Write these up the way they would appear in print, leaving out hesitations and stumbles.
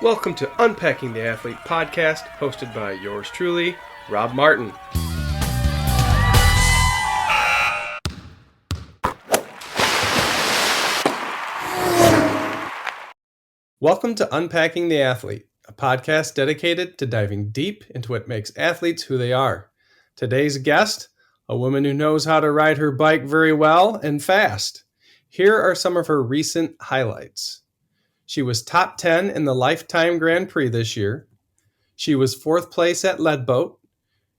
Welcome to Unpacking the Athlete podcast, hosted by yours truly, Rob Martin. Welcome to Unpacking the Athlete, a podcast dedicated to diving deep into what makes athletes who they are. Today's guest, a woman who knows how to ride her bike very well and fast. Here are some of her recent highlights. She was top 10 in the Lifetime Grand Prix this year. She was 4th place at Leadboat.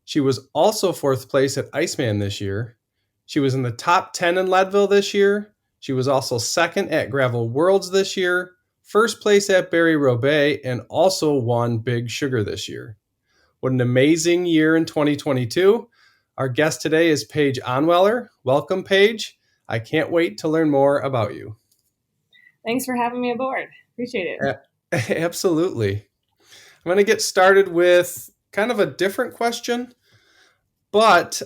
She was also 4th place at Iceman this year. She was in the top 10 in Leadville this year. She was also 2nd at Gravel Worlds this year, 1st place at Barry-Roubaix, and also won Big Sugar this year. What an amazing year in 2022. Our guest today is Paige Onweller. Welcome, Paige. I can't wait to learn more about you. Thanks for having me aboard. Appreciate it. Absolutely. I'm going to get started with kind of a different question, but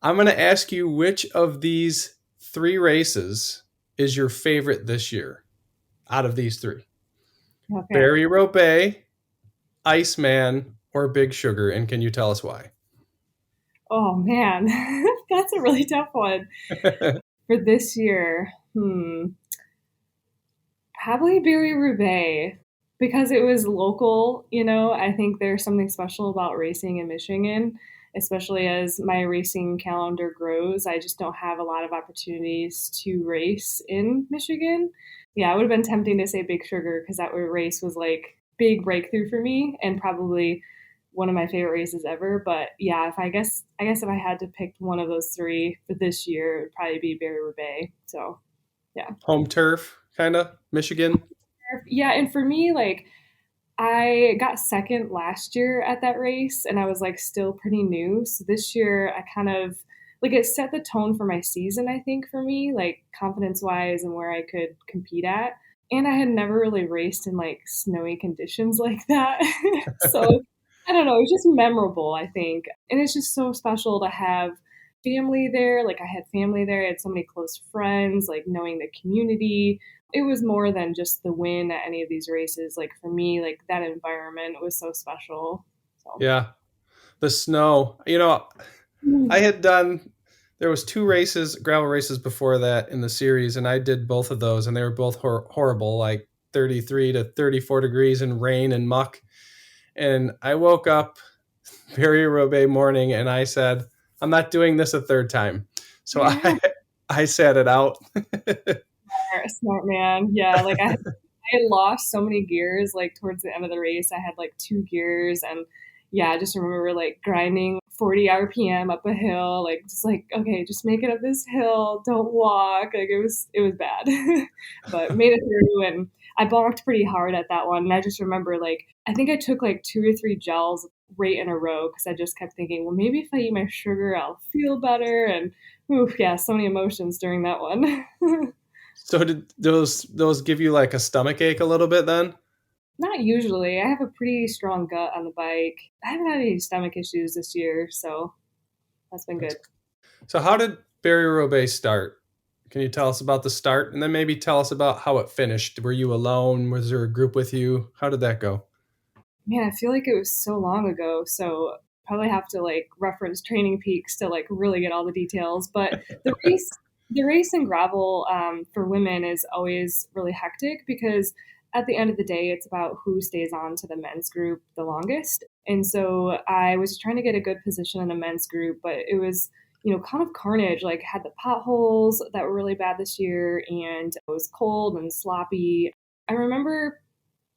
I'm going to ask you which of these 3 races is your favorite this year out of these 3? Okay. Barry-Roubaix, Iceman, or Big Sugar, and can you tell us why? Oh, man. That's a really tough one. For this year, probably Barry-Roubaix, because it was local. I think there's something special about racing in Michigan, especially as my racing calendar grows. I just don't have a lot of opportunities to race in Michigan. Yeah, it would have been tempting to say Big Sugar because that race was like big breakthrough for me and probably one of my favorite races ever. But yeah, I guess if I had to pick one of those 3 for this year, it would probably be Barry-Roubaix. So yeah. Home turf, kind of, Michigan? Yeah, and for me, I got 2nd last year at that race, and I was still pretty new. So this year, I kind of it set the tone for my season, I think, for me, confidence-wise and where I could compete at. And I had never really raced in snowy conditions like that. So I don't know, it was just memorable, I think. And it's just so special to have family there. I had family there. I had so many close friends, knowing the community. It was more than just the win at any of these races. For me, that environment was so special. So. Yeah. The snow, I had done, there was 2 races, gravel races before that in the series, and I did both of those, and they were both horrible, 33 to 34 degrees and rain and muck. And I woke up Barry-Roubaix morning and I said, I'm not doing this a 3rd time. So I sat it out. Smart man. Yeah. I had lost so many gears, towards the end of the race. I had 2 gears, and yeah, I just remember grinding 40 RPM up a hill, okay, just make it up this hill. Don't walk. It was bad, but made it through. And I bonked pretty hard at that one. And I just remember I think I took 2 or 3 gels right in a row because I just kept thinking, well, maybe if I eat my sugar, I'll feel better. And so many emotions during that one. So did those give you a stomach ache a little bit then? Not usually. I have a pretty strong gut on the bike. I haven't had any stomach issues this year, so that's been good. So how did Barry-Roubaix start? Can you tell us about the start, and then maybe tell us about how it finished? Were you alone? Was there a group with you? How did that go? Man, I feel like it was so long ago, so probably have to reference Training Peaks to really get all the details. But the race in gravel for women is always really hectic because at the end of the day, it's about who stays on to the men's group the longest. And so I was trying to get a good position in a men's group, but it was, kind of carnage, had the potholes that were really bad this year, and it was cold and sloppy. I remember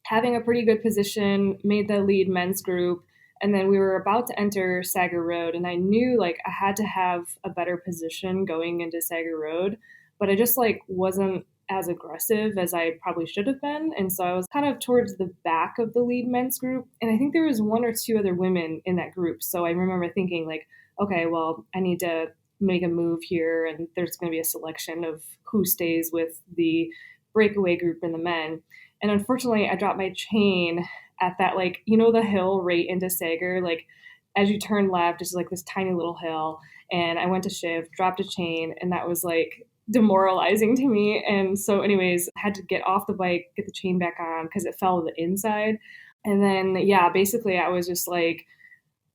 having a pretty good position, made the lead men's group, and then we were about to enter Sager Road, and I knew I had to have a better position going into Sager Road, but I just wasn't as aggressive as I probably should have been. And so I was kind of towards the back of the lead men's group. And I think there was 1 or 2 other women in that group. So I remember thinking okay, well, I need to make a move here. And there's going to be a selection of who stays with the breakaway group in the men. And unfortunately, I dropped my chain at that, the hill right into Sager, as you turn left, it's this tiny little hill. And I went to shift, dropped a chain, and that was demoralizing to me. And so anyways, I had to get off the bike, get the chain back on because it fell to the inside. And then, yeah, basically I was just like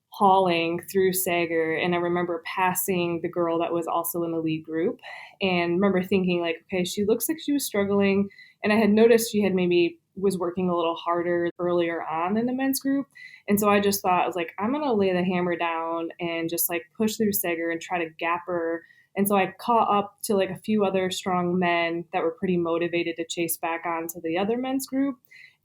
hauling through Sager. And I remember passing the girl that was also in the lead group and remember thinking like, okay, she looks like she was struggling. And I had noticed she had maybe was working a little harder earlier on in the men's group. And so I just thought, I was like, I'm going to lay the hammer down and just like push through Sager and try to gap her. And so I caught up to like a few other strong men that were pretty motivated to chase back onto the other men's group.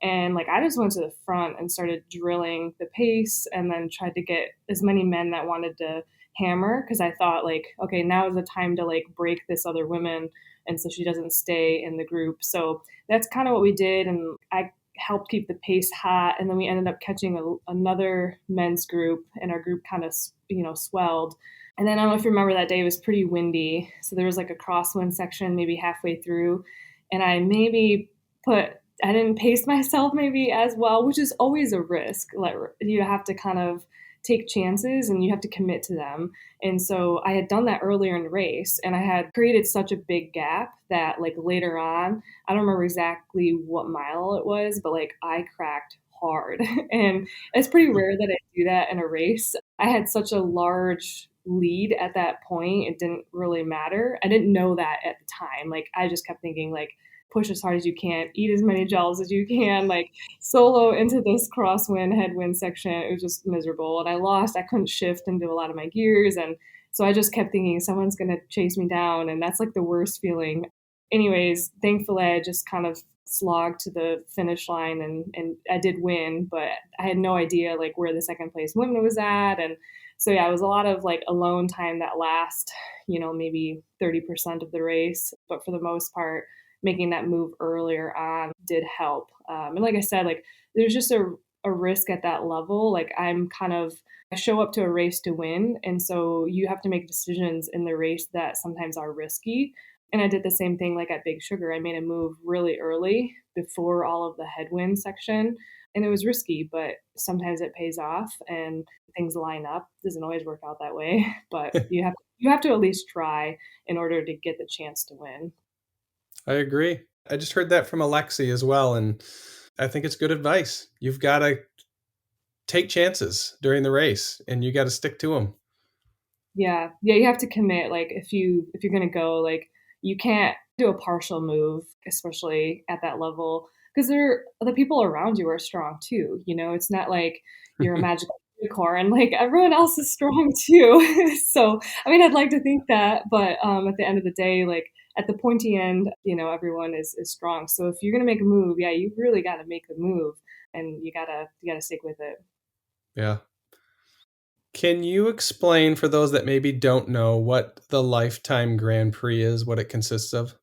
And like I just went to the front and started drilling the pace and then tried to get as many men that wanted to hammer because I thought like, okay, now is the time to like break this other woman and so she doesn't stay in the group. So that's kind of what we did. And I helped keep the pace hot. And then we ended up catching another men's group and our group kind of, swelled. And then I don't know if you remember that day, it was pretty windy. So there was like a crosswind section maybe halfway through. And I maybe I didn't pace myself maybe as well, which is always a risk. Like you have to kind of take chances and you have to commit to them. And so I had done that earlier in the race and I had created such a big gap that like later on, I don't remember exactly what mile it was, but like I cracked hard. And it's pretty rare that I do that in a race. I had such a large lead at that point. It didn't really matter. I didn't know that at the time. Like I just kept thinking like, push as hard as you can, eat as many gels as you can, like solo into this crosswind, headwind section. It was just miserable. And I couldn't shift into a lot of my gears. And so I just kept thinking someone's going to chase me down. And that's like the worst feeling. Anyways, thankfully, I just kind of slogged to the finish line and I did win, but I had no idea like where the second place woman was at. And so yeah, it was a lot of like alone time that last, maybe 30% of the race. But for the most part, making that move earlier on did help. And like I said, like there's just a risk at that level. Like I show up to a race to win. And so you have to make decisions in the race that sometimes are risky. And I did the same thing like at Big Sugar. I made a move really early before all of the headwind section. And it was risky, but sometimes it pays off and things line up. It doesn't always work out that way, but you have to at least try in order to get the chance to win. I agree. I just heard that from Alexi as well. And I think it's good advice. You've got to take chances during the race and you got to stick to them. Yeah. Yeah, you have to commit. Like if you're gonna go, like you can't do a partial move, especially at that level, because the people around you are strong too. It's not like you're a magical unicorn, like everyone else is strong too. So I mean I'd like to think that, but at the end of the day, like at the pointy end, everyone is strong. So if you're gonna make a move, yeah, you really gotta make the move and you gotta stick with it. Yeah. Can you explain for those that maybe don't know what the Lifetime Grand Prix is, what it consists of?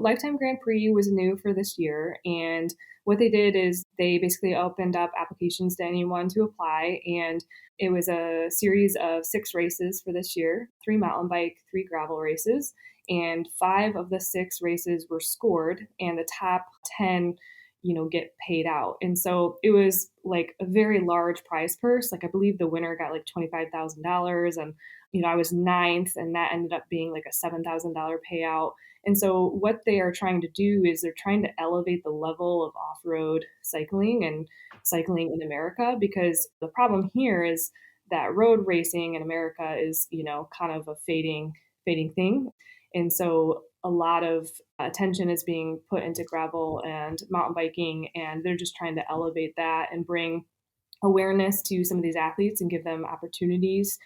Lifetime Grand Prix was new for this year, and what they did is they basically opened up applications to anyone to apply, and it was a series of 6 races for this year, 3 mountain bike, 3 gravel races, and 5 of the 6 races were scored, and the top 10 get paid out. And so it was like a very large prize purse. Like I believe the winner got like $25,000 and I was ninth and that ended up being like a $7,000 payout. And so what they are trying to do is they're trying to elevate the level of off-road cycling and cycling in America because the problem here is that road racing in America is, kind of a fading thing. And so a lot of attention is being put into gravel and mountain biking, and they're just trying to elevate that and bring awareness to some of these athletes and give them opportunities.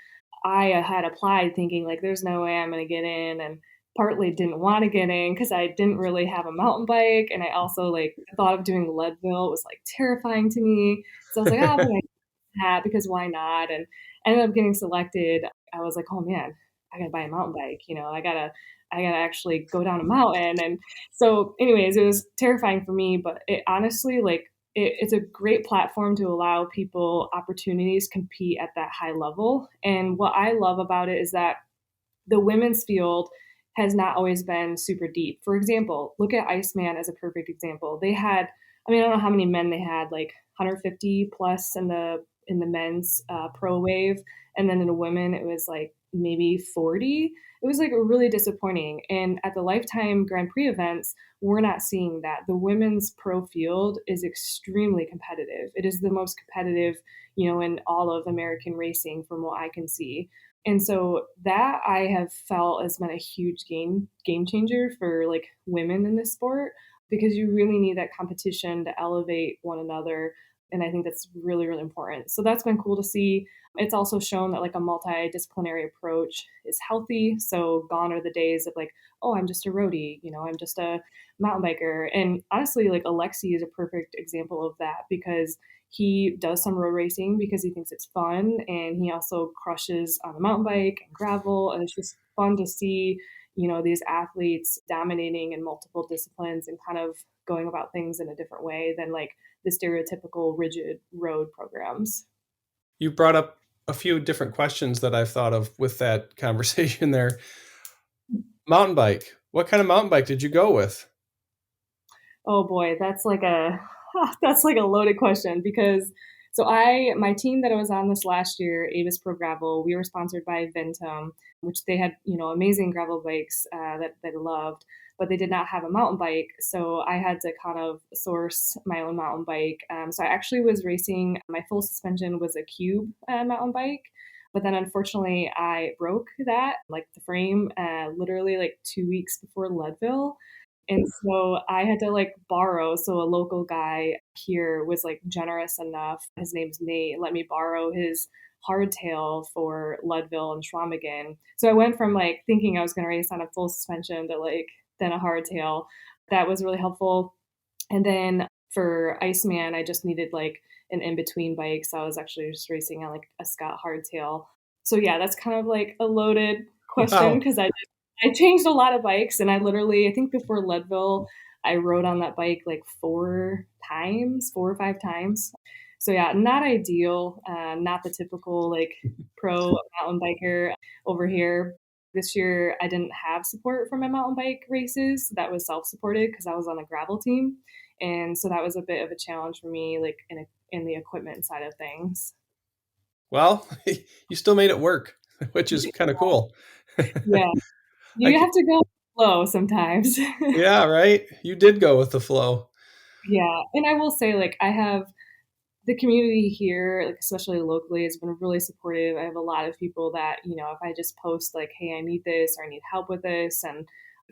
I had applied thinking like there's no way I'm going to get in, and partly didn't want to get in because I didn't really have a mountain bike, and I also like the thought of doing Leadville was like terrifying to me. So I was like, oh, but I that because why not? And ended up getting selected. I was like, oh man, I gotta buy a mountain bike. I gotta actually go down a mountain. And so, anyways, it was terrifying for me. But it honestly, like, it's a great platform to allow people opportunities compete at that high level. And what I love about it is that the women's field has not always been super deep. For example, look at Iceman as a perfect example. They had, I mean, I don't know how many men they had, like 150 plus in the men's pro wave, and then in the women it was like maybe 40. it was like really disappointing. And at the Lifetime Grand Prix events, we're not seeing that. The women's pro field is extremely competitive. It is the most competitive, in all of American racing from what I can see. And so that I have felt has been a huge game changer for like women in this sport, because you really need that competition to elevate one another. And I think that's really, really important. So that's been cool to see. It's also shown that like a multidisciplinary approach is healthy. So gone are the days of like, oh, I'm just a roadie, I'm just a mountain biker. And honestly, like Alexi is a perfect example of that, because he does some road racing because he thinks it's fun, and he also crushes on the mountain bike and gravel, and it's just fun to see, these athletes dominating in multiple disciplines and kind of going about things in a different way than like the stereotypical rigid road programs. You brought up a few different questions that I've thought of with that conversation there. Mountain bike. What kind of mountain bike did you go with? Oh boy, that's like a that's like a loaded question, because my team that I was on this last year, Avis Pro Gravel, we were sponsored by Ventum, which they had, amazing gravel bikes that I loved, but they did not have a mountain bike. So I had to kind of source my own mountain bike. So I actually was racing, my full suspension was a Cube mountain bike. But then unfortunately, I broke that, like the frame, literally like 2 weeks before Leadville. And so I had to like borrow. So a local guy here was like generous enough. His name's Nate. Let me borrow his hardtail for Leadville and Schwamigan. So I went from like thinking I was going to race on a full suspension to like then a hardtail. That was really helpful. And then for Iceman, I just needed like an in between bike. So I was actually just racing on like a Scott hardtail. So yeah, that's kind of like a loaded question, Wow. because I changed a lot of bikes, and I think before Leadville, I rode on that bike like 4 or 5 times. So yeah, not ideal, not the typical like pro mountain biker over here. This year, I didn't have support for my mountain bike races. That was self-supported because I was on a gravel team, and so that was a bit of a challenge for me, like in the equipment side of things. Well, you still made it work, which is kind of cool. Yeah, I you can, have to go slow sometimes. yeah, right. You did go with the flow. Yeah, and I will say, like, I have the community here, like especially locally, has been really supportive. I have a lot of people that, if I just post like, hey, I need this or I need help with this, and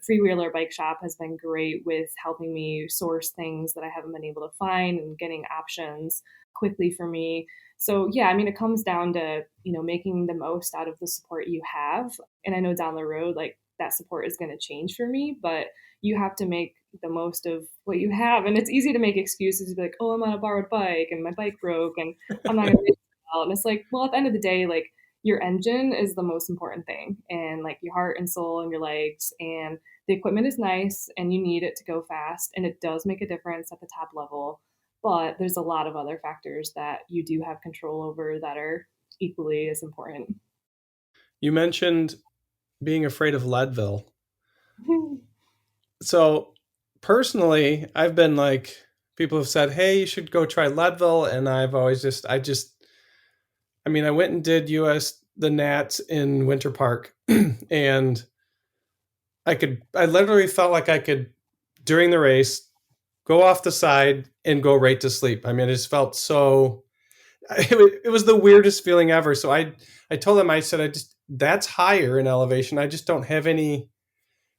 Freewheeler Bike Shop has been great with helping me source things that I haven't been able to find and getting options quickly for me. So yeah, I mean, it comes down to, making the most out of the support you have. And I know down the road, like that support is going to change for me, but you have to make the most of what you have. And it's easy to make excuses to be like, oh, I'm on a borrowed bike and my bike broke and I'm not going to race well. And it's like, well, at the end of the day, like your engine is the most important thing, and like your heart and soul and your legs, and the equipment is nice and you need it to go fast. And it does make a difference at the top level. But there's a lot of other factors that you do have control over that are equally as important. You mentioned being afraid of Leadville. So, personally, I've been like, people have said, hey, you should go try Leadville. And I've always I mean, I went and did the Nats in Winter Park, and I literally felt like I could, during the race, go off the side and go right to sleep. I mean, it just felt so, it was the weirdest feeling ever. So I told them, I said, that's higher in elevation. I just don't have any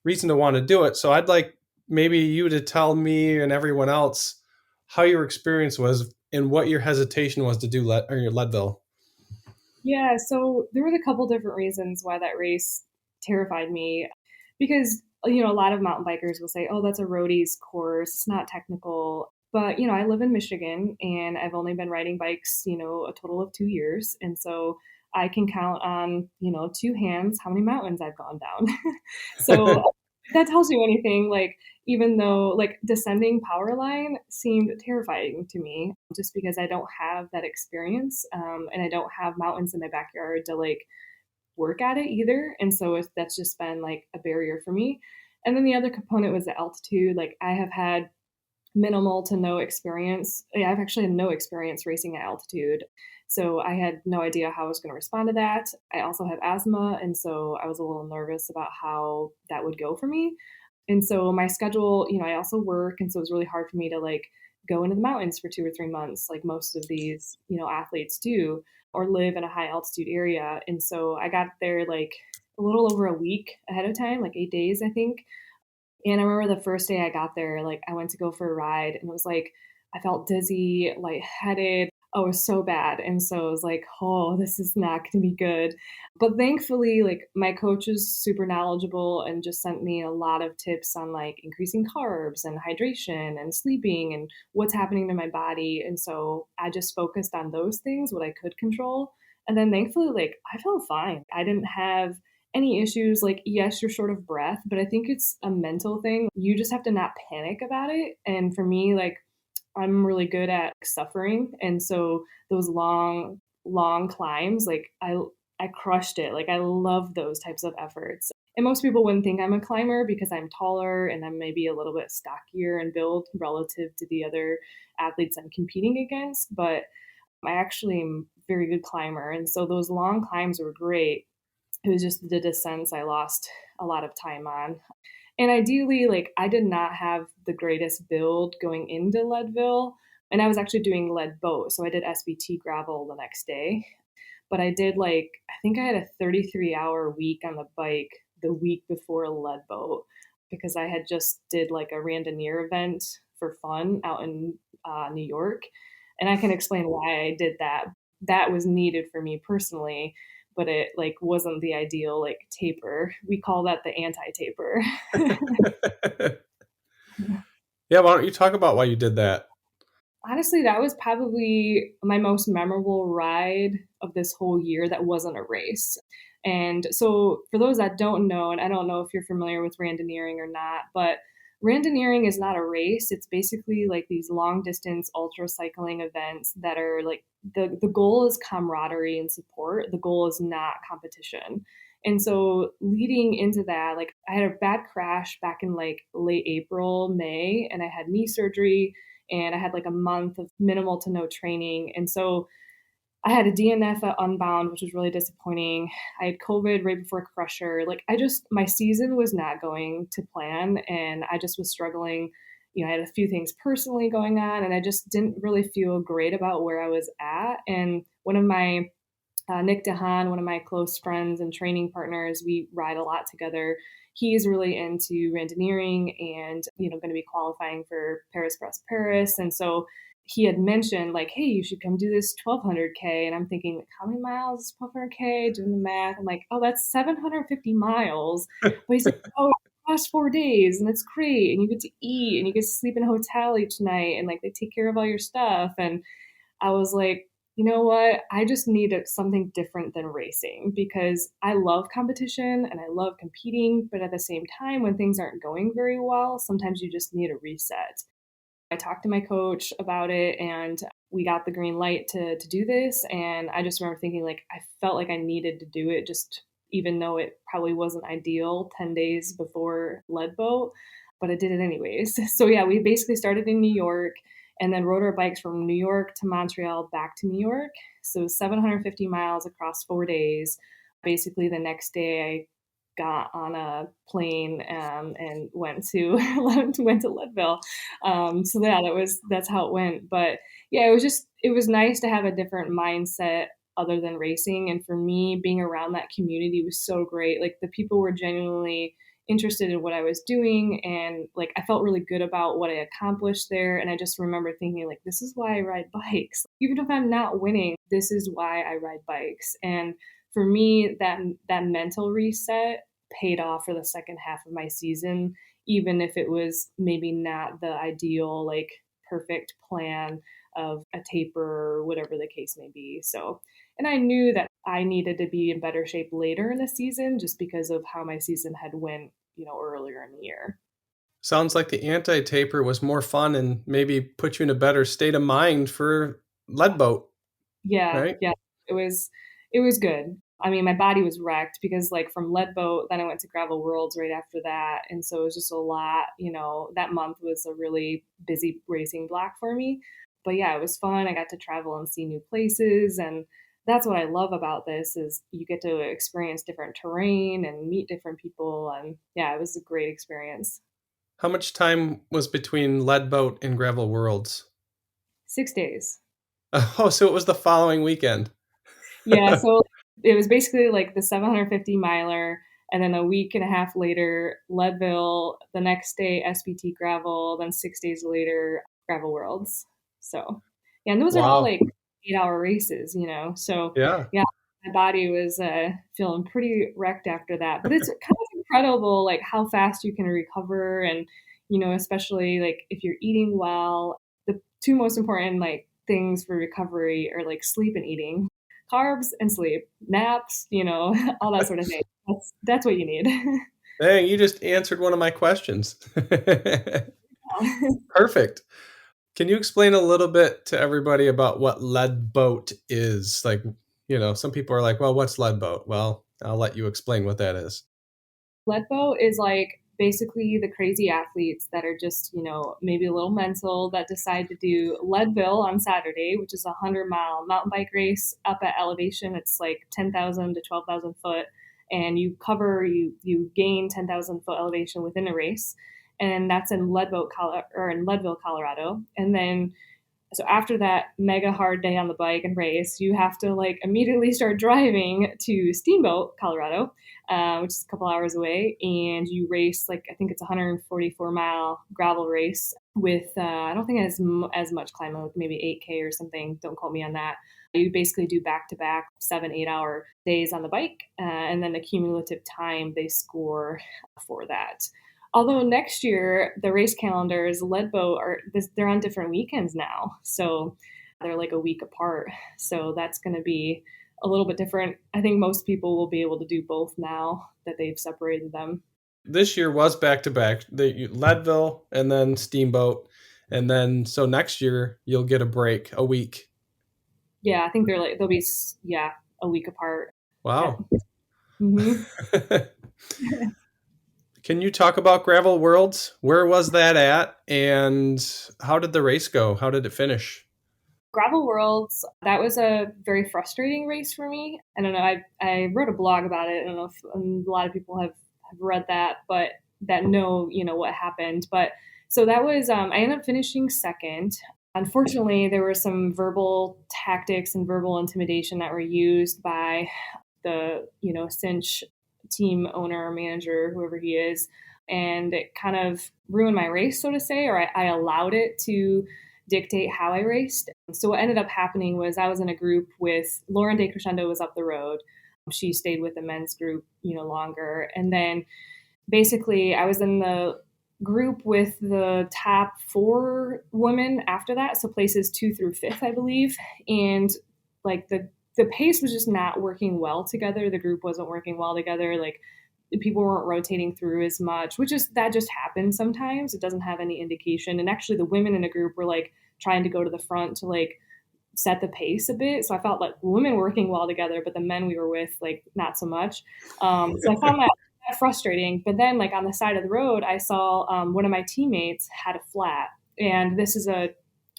reason to want to do it. So I'd like maybe you to tell me and everyone else how your experience was and what your hesitation was to do your Leadville. Yeah, so there was a couple different reasons why that race terrified me, because a lot of mountain bikers will say, "Oh, that's a roadie's course. It's not technical." But I live in Michigan and I've only been riding bikes, a total of 2 years, and so I can count on, two hands how many mountains I've gone down. So if that tells you anything, like even though like descending power line seemed terrifying to me, just because I don't have that experience, and I don't have mountains in my backyard to like work at it either. And so that's just been like a barrier for me. And then the other component was the altitude. Like I have had minimal to no experience. Yeah, I've actually had no experience racing at altitude. So I had no idea how I was going to respond to that. I also have asthma. And so I was a little nervous about how that would go for me. And so my schedule, I also work. And so it was really hard for me to like go into the mountains for 2 or 3 months, like most of these, athletes do, or live in a high altitude area. And so I got there like a little over a week ahead of time, like 8 days, I think. And I remember the first day I got there, like I went to go for a ride and it was like I felt dizzy, lightheaded. Oh, it was so bad. And so it was like, oh, this is not going to be good. But thankfully, like my coach is super knowledgeable and just sent me a lot of tips on like increasing carbs and hydration and sleeping and what's happening to my body. And so I just focused on those things, what I could control. And then thankfully, like I felt fine. I didn't have any issues. Like, yes, you're short of breath, but I think it's a mental thing. You just have to not panic about it. And for me, like, I'm really good at suffering. And so those long, long climbs, like, I crushed it. Like, I love those types of efforts. And most people wouldn't think I'm a climber because I'm taller and I'm maybe a little bit stockier in build relative to the other athletes I'm competing against. But I actually am a very good climber. And so those long climbs were great. It was just the descents I lost a lot of time on. And ideally, like I did not have the greatest build going into Leadville. And I was actually doing lead boat. So I did SBT gravel the next day. But I did like, I think I had a 33-hour week on the bike the week before lead boat because I had just did like a randonneur event for fun out in New York. And I can explain why I did that. That was needed for me personally, but it like wasn't the ideal like taper. We call that the anti-taper. Yeah, why don't you talk about why you did that? Honestly, that was probably my most memorable ride of this whole year that wasn't a race. And so, for those that don't know, and I don't know if you're familiar with randonneering or not, but randonneering is not a race. It's basically like these long distance ultra cycling events that are like the goal is camaraderie and support. The goal is not competition. And so, leading into that, like I had a bad crash back in like late April, May, and I had knee surgery and I had like a month of minimal to no training. And so I had a DNF at Unbound, which was really disappointing. I had COVID right before Crusher. Like my season was not going to plan and I just was struggling. I had a few things personally going on and I just didn't really feel great about where I was at. And one of my Nick DeHaan, one of my close friends and training partners, we ride a lot together. He's really into randonneering and, going to be qualifying for Paris Brest Paris. And so he had mentioned like, hey, you should come do this 1200K. And I'm thinking, like, how many miles is 1200K? Doing the math. I'm like, oh, that's 750 miles. But he's like, oh, it costs 4 days and it's great. And you get to eat and you get to sleep in a hotel each night and like they take care of all your stuff. And I was like, you know what? I just needed something different than racing because I love competition and I love competing. But at the same time, when things aren't going very well, sometimes you just need a reset. I talked to my coach about it and we got the green light to do this. And I just remember thinking, like, I felt like I needed to do it, just even though it probably wasn't ideal 10 days before lead boat, but I did it anyways. So, yeah, we basically started in New York and then rode our bikes from New York to Montreal back to New York. So 750 miles across 4 days. Basically, the next day I got on a plane and went to went to Leadville. So yeah, that's how it went. But yeah, it was nice to have a different mindset other than racing. And for me, being around that community was so great. Like the people were genuinely interested in what I was doing and like I felt really good about what I accomplished there. And I just remember thinking like, this is why I ride bikes. Even if I'm not winning, this is why I ride bikes. And for me, that mental reset paid off for the second half of my season, even if it was maybe not the ideal, like perfect plan of a taper or whatever the case may be. So, and I knew that I needed to be in better shape later in the season just because of how my season had went, earlier in the year. Sounds like the anti-taper was more fun and maybe put you in a better state of mind for lead boat, Yeah, right? yeah. It was it was good. I mean, my body was wrecked because like from lead boat, then I went to gravel worlds right after that. And so it was just a lot, that month was a really busy racing block for me. But yeah, it was fun. I got to travel and see new places. And that's what I love about this is you get to experience different terrain and meet different people. And yeah, it was a great experience. How much time was between lead boat and gravel worlds? 6 days. Oh, so it was the following weekend. Yeah, so it was basically like the 750 miler, and then a week and a half later, Leadville, the next day, SBT gravel, then 6 days later, gravel worlds. So, yeah, and those are all Wow. like 8-hour races. So, Yeah. yeah, my body was feeling pretty wrecked after that. But it's kind of incredible, like how fast you can recover, and especially like if you're eating well. The two most important like things for recovery are like sleep and eating, carbs and sleep, naps, all that sort of thing. That's what you need. Dang, you just answered one of my questions. Perfect. Can you explain a little bit to everybody about what lead boat is? Like, some people are like, well, what's lead boat? Well, I'll let you explain what that is. Leadboat is like basically the crazy athletes that are just, maybe a little mental that decide to do Leadville on Saturday, which is a 100-mile mountain bike race up at elevation. It's like 10,000 to 12,000 foot. And you gain 10,000 foot elevation within a race. And that's in Leadville, Colorado. And then so after that mega hard day on the bike and race, you have to like immediately start driving to Steamboat, Colorado, which is a couple hours away, and you race like I think it's a 144-mile gravel race with I don't think it has as much climbing, like maybe 8K or something. Don't quote me on that. You basically do back-to-back 7-8 hour days on the bike, and then the cumulative time they score for that. Although next year the race calendars, Leadboat they're on different weekends now, so they're like a week apart. So that's going to be a little bit different. I think most people will be able to do both now that they've separated them. This year was back to back, the Leadville and then Steamboat, and then so next year you'll get a break, a week. Yeah, I think they'll be a week apart. Yeah. Wow. Mm-hmm. Can you talk about Gravel Worlds? Where was that at, and how did the race go? How did it finish? Gravel Worlds, that was a very frustrating race for me. I don't know. I wrote a blog about it. I don't know if a lot of people have read that, but that know, what happened. But so that was, I ended up finishing second. Unfortunately, there were some verbal tactics and verbal intimidation that were used by the, Cinch team owner, manager, whoever he is. And it kind of ruined my race, so to say, or I allowed it to dictate how I raced. So what ended up happening was I was in a group with Lauren DeCrescendo was up the road. She stayed with the men's group, longer. And then basically I was in the group with the top 4 women after that. So places 2 through 5th, I believe. And like the pace was just not working well together. The group wasn't working well together. Like people weren't rotating through as much, that just happens sometimes. It doesn't have any indication. And actually the women in the group were like trying to go to the front to like set the pace a bit. So I felt like women working well together, but the men we were with, like not so much. So I found that frustrating. But then like on the side of the road, I saw one of my teammates had a flat. And this is a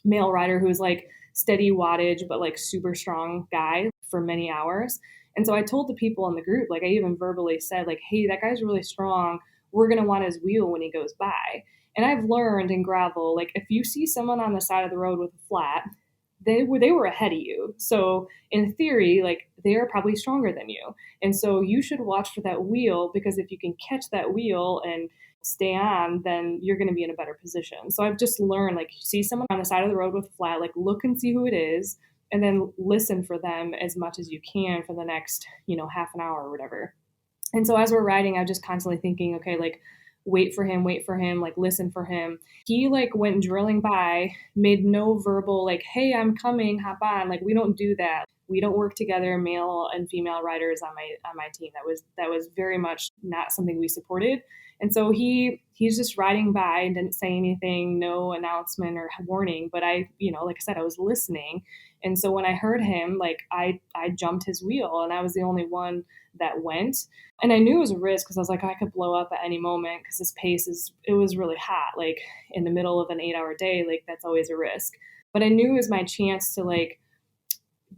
male rider who was like steady wattage, but like super strong guy for many hours. And so I told the people in the group, like I even verbally said, like, hey, that guy's really strong. We're going to want his wheel when he goes by. And I've learned in gravel, like if you see someone on the side of the road with a flat, they were ahead of you. So in theory, like they are probably stronger than you. And so you should watch for that wheel, because if you can catch that wheel and stay on, then you're going to be in a better position. So I've just learned, like, see someone on the side of the road with a flat, like look and see who it is, and then listen for them as much as you can for the next, half an hour or whatever. And so as we're riding, I'm just constantly thinking, okay, like wait for him, like listen for him. He like went drilling by, made no verbal like, hey, I'm coming, hop on. Like we don't do that. We don't work together, male and female riders on my team. That was very much not something we supported. And so he's just riding by and didn't say anything, no announcement or warning. But I, like I said, I was listening. And so when I heard him, like I jumped his wheel, and I was the only one that went. And I knew it was a risk because I was like, I could blow up at any moment because this pace it was really hot, like in the middle of an 8-hour day, like that's always a risk. But I knew it was my chance to like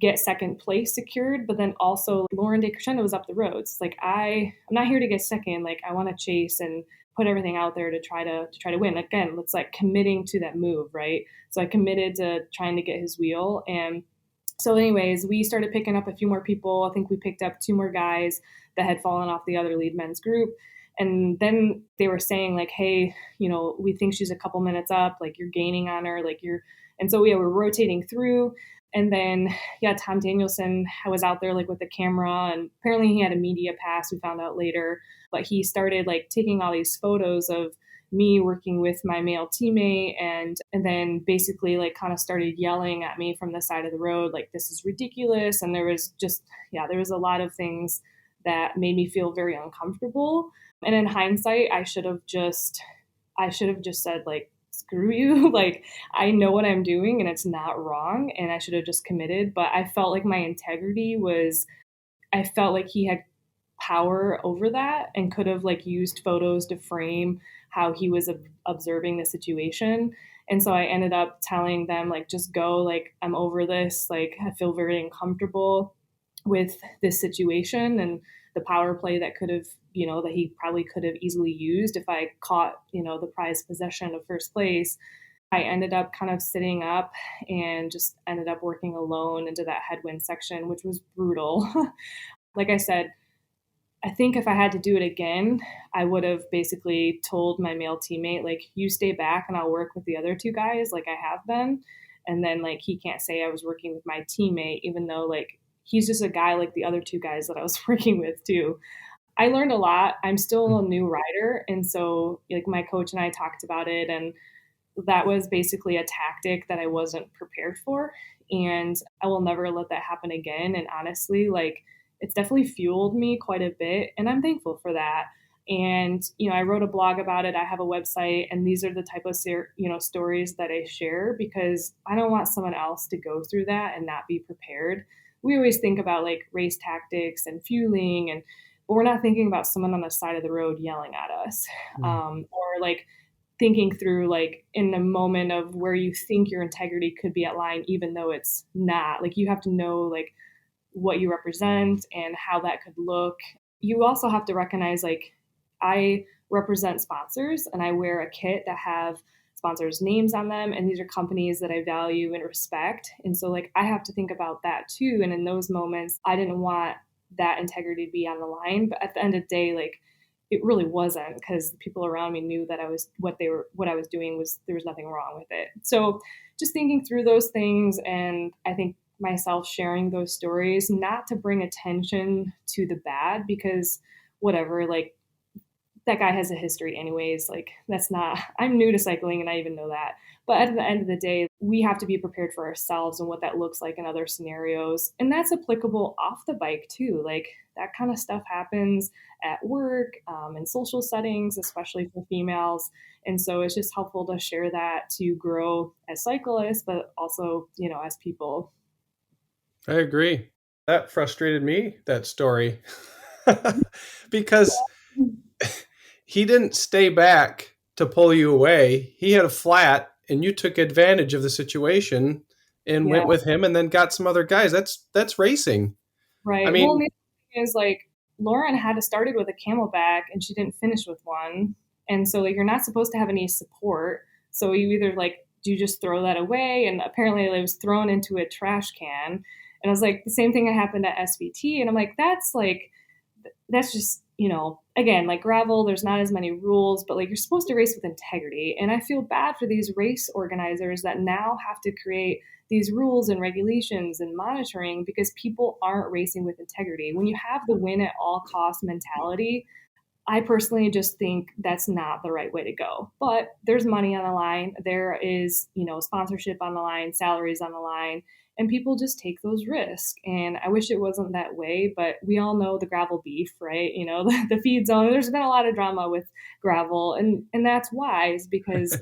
get second place secured, but then also Lauren De Crescendo was up the road. It's like I'm not here to get second. Like I want to chase and put everything out there to try to win. Again, it's like committing to that move, right? So I committed to trying to get his wheel. And so anyways, we started picking up a few more people. I think we picked up 2 more guys that had fallen off the other lead men's group. And then they were saying like, hey, we think she's a couple minutes up, like you're gaining on her, like you're, and so we're rotating through. And then, Tom Danielson was out there like with the camera, and apparently he had a media pass. We found out later, but he started like taking all these photos of me working with my male teammate, and then basically like kind of started yelling at me from the side of the road, like this is ridiculous. And there was just, there was a lot of things that made me feel very uncomfortable. And in hindsight, I should have just said like, screw you. Like, I know what I'm doing and it's not wrong. And I should have just committed. But I felt like my integrity I felt like he had power over that and could have like used photos to frame how he was observing the situation. And so I ended up telling them like, just go, like, I'm over this. Like, I feel very uncomfortable with this situation and the power play that could have, that he probably could have easily used if I caught, the prized possession of first place. I ended up kind of sitting up and just ended up working alone into that headwind section, which was brutal. Like I said, I think if I had to do it again, I would have basically told my male teammate, like, you stay back and I'll work with the other 2 guys like I have been. And then like he can't say I was working with my teammate, even though like he's just a guy like the other 2 guys that I was working with too. I learned a lot. I'm still a new rider. And so like my coach and I talked about it, and that was basically a tactic that I wasn't prepared for. And I will never let that happen again. And honestly, like it's definitely fueled me quite a bit. And I'm thankful for that. And, I wrote a blog about it. I have a website, and these are the type of, stories that I share because I don't want someone else to go through that and not be prepared. We always think about like race tactics and fueling, but we're not thinking about someone on the side of the road yelling at us, or like thinking through like in the moment of where you think your integrity could be at line, even though it's not. Like you have to know like what you represent and how that could look. You also have to recognize like I represent sponsors and I wear a kit that have sponsors' names on them, and these are companies that I value and respect. And so like I have to think about that too. And in those moments, I didn't want that integrity to be on the line. But at the end of the day, like it really wasn't, because the people around me knew that what I was doing was, there was nothing wrong with it. So just thinking through those things, and I think myself sharing those stories, not to bring attention to the bad, because whatever, like that guy has a history anyways. Like that's not, I'm new to cycling and I even know that. But at the end of the day, we have to be prepared for ourselves and what that looks like in other scenarios. And that's applicable off the bike too. Like that kind of stuff happens at work, in social settings, especially for females. And so it's just helpful to share that to grow as cyclists, but also, as people. I agree. That frustrated me, that story, because he didn't stay back to pull you away. He had a flat and you took advantage of the situation and went with him and then got some other guys. That's racing. Right. I mean, well, the thing is like Lauren had started with a camelback and she didn't finish with one. And so like you're not supposed to have any support. So you either like, do you just throw that away? And apparently it was thrown into a trash can. And I was like, the same thing that happened at SVT. And I'm like, that's just, again, like gravel, there's not as many rules, but like you're supposed to race with integrity. And I feel bad for these race organizers that now have to create these rules and regulations and monitoring because people aren't racing with integrity. When you have the win at all cost mentality, I personally just think that's not the right way to go. But there's money on the line. There is, sponsorship on the line, salaries on the line, and people just take those risks. And I wish it wasn't that way, but we all know the gravel beef, right? The feed zone. There's been a lot of drama with gravel, and that's why, is because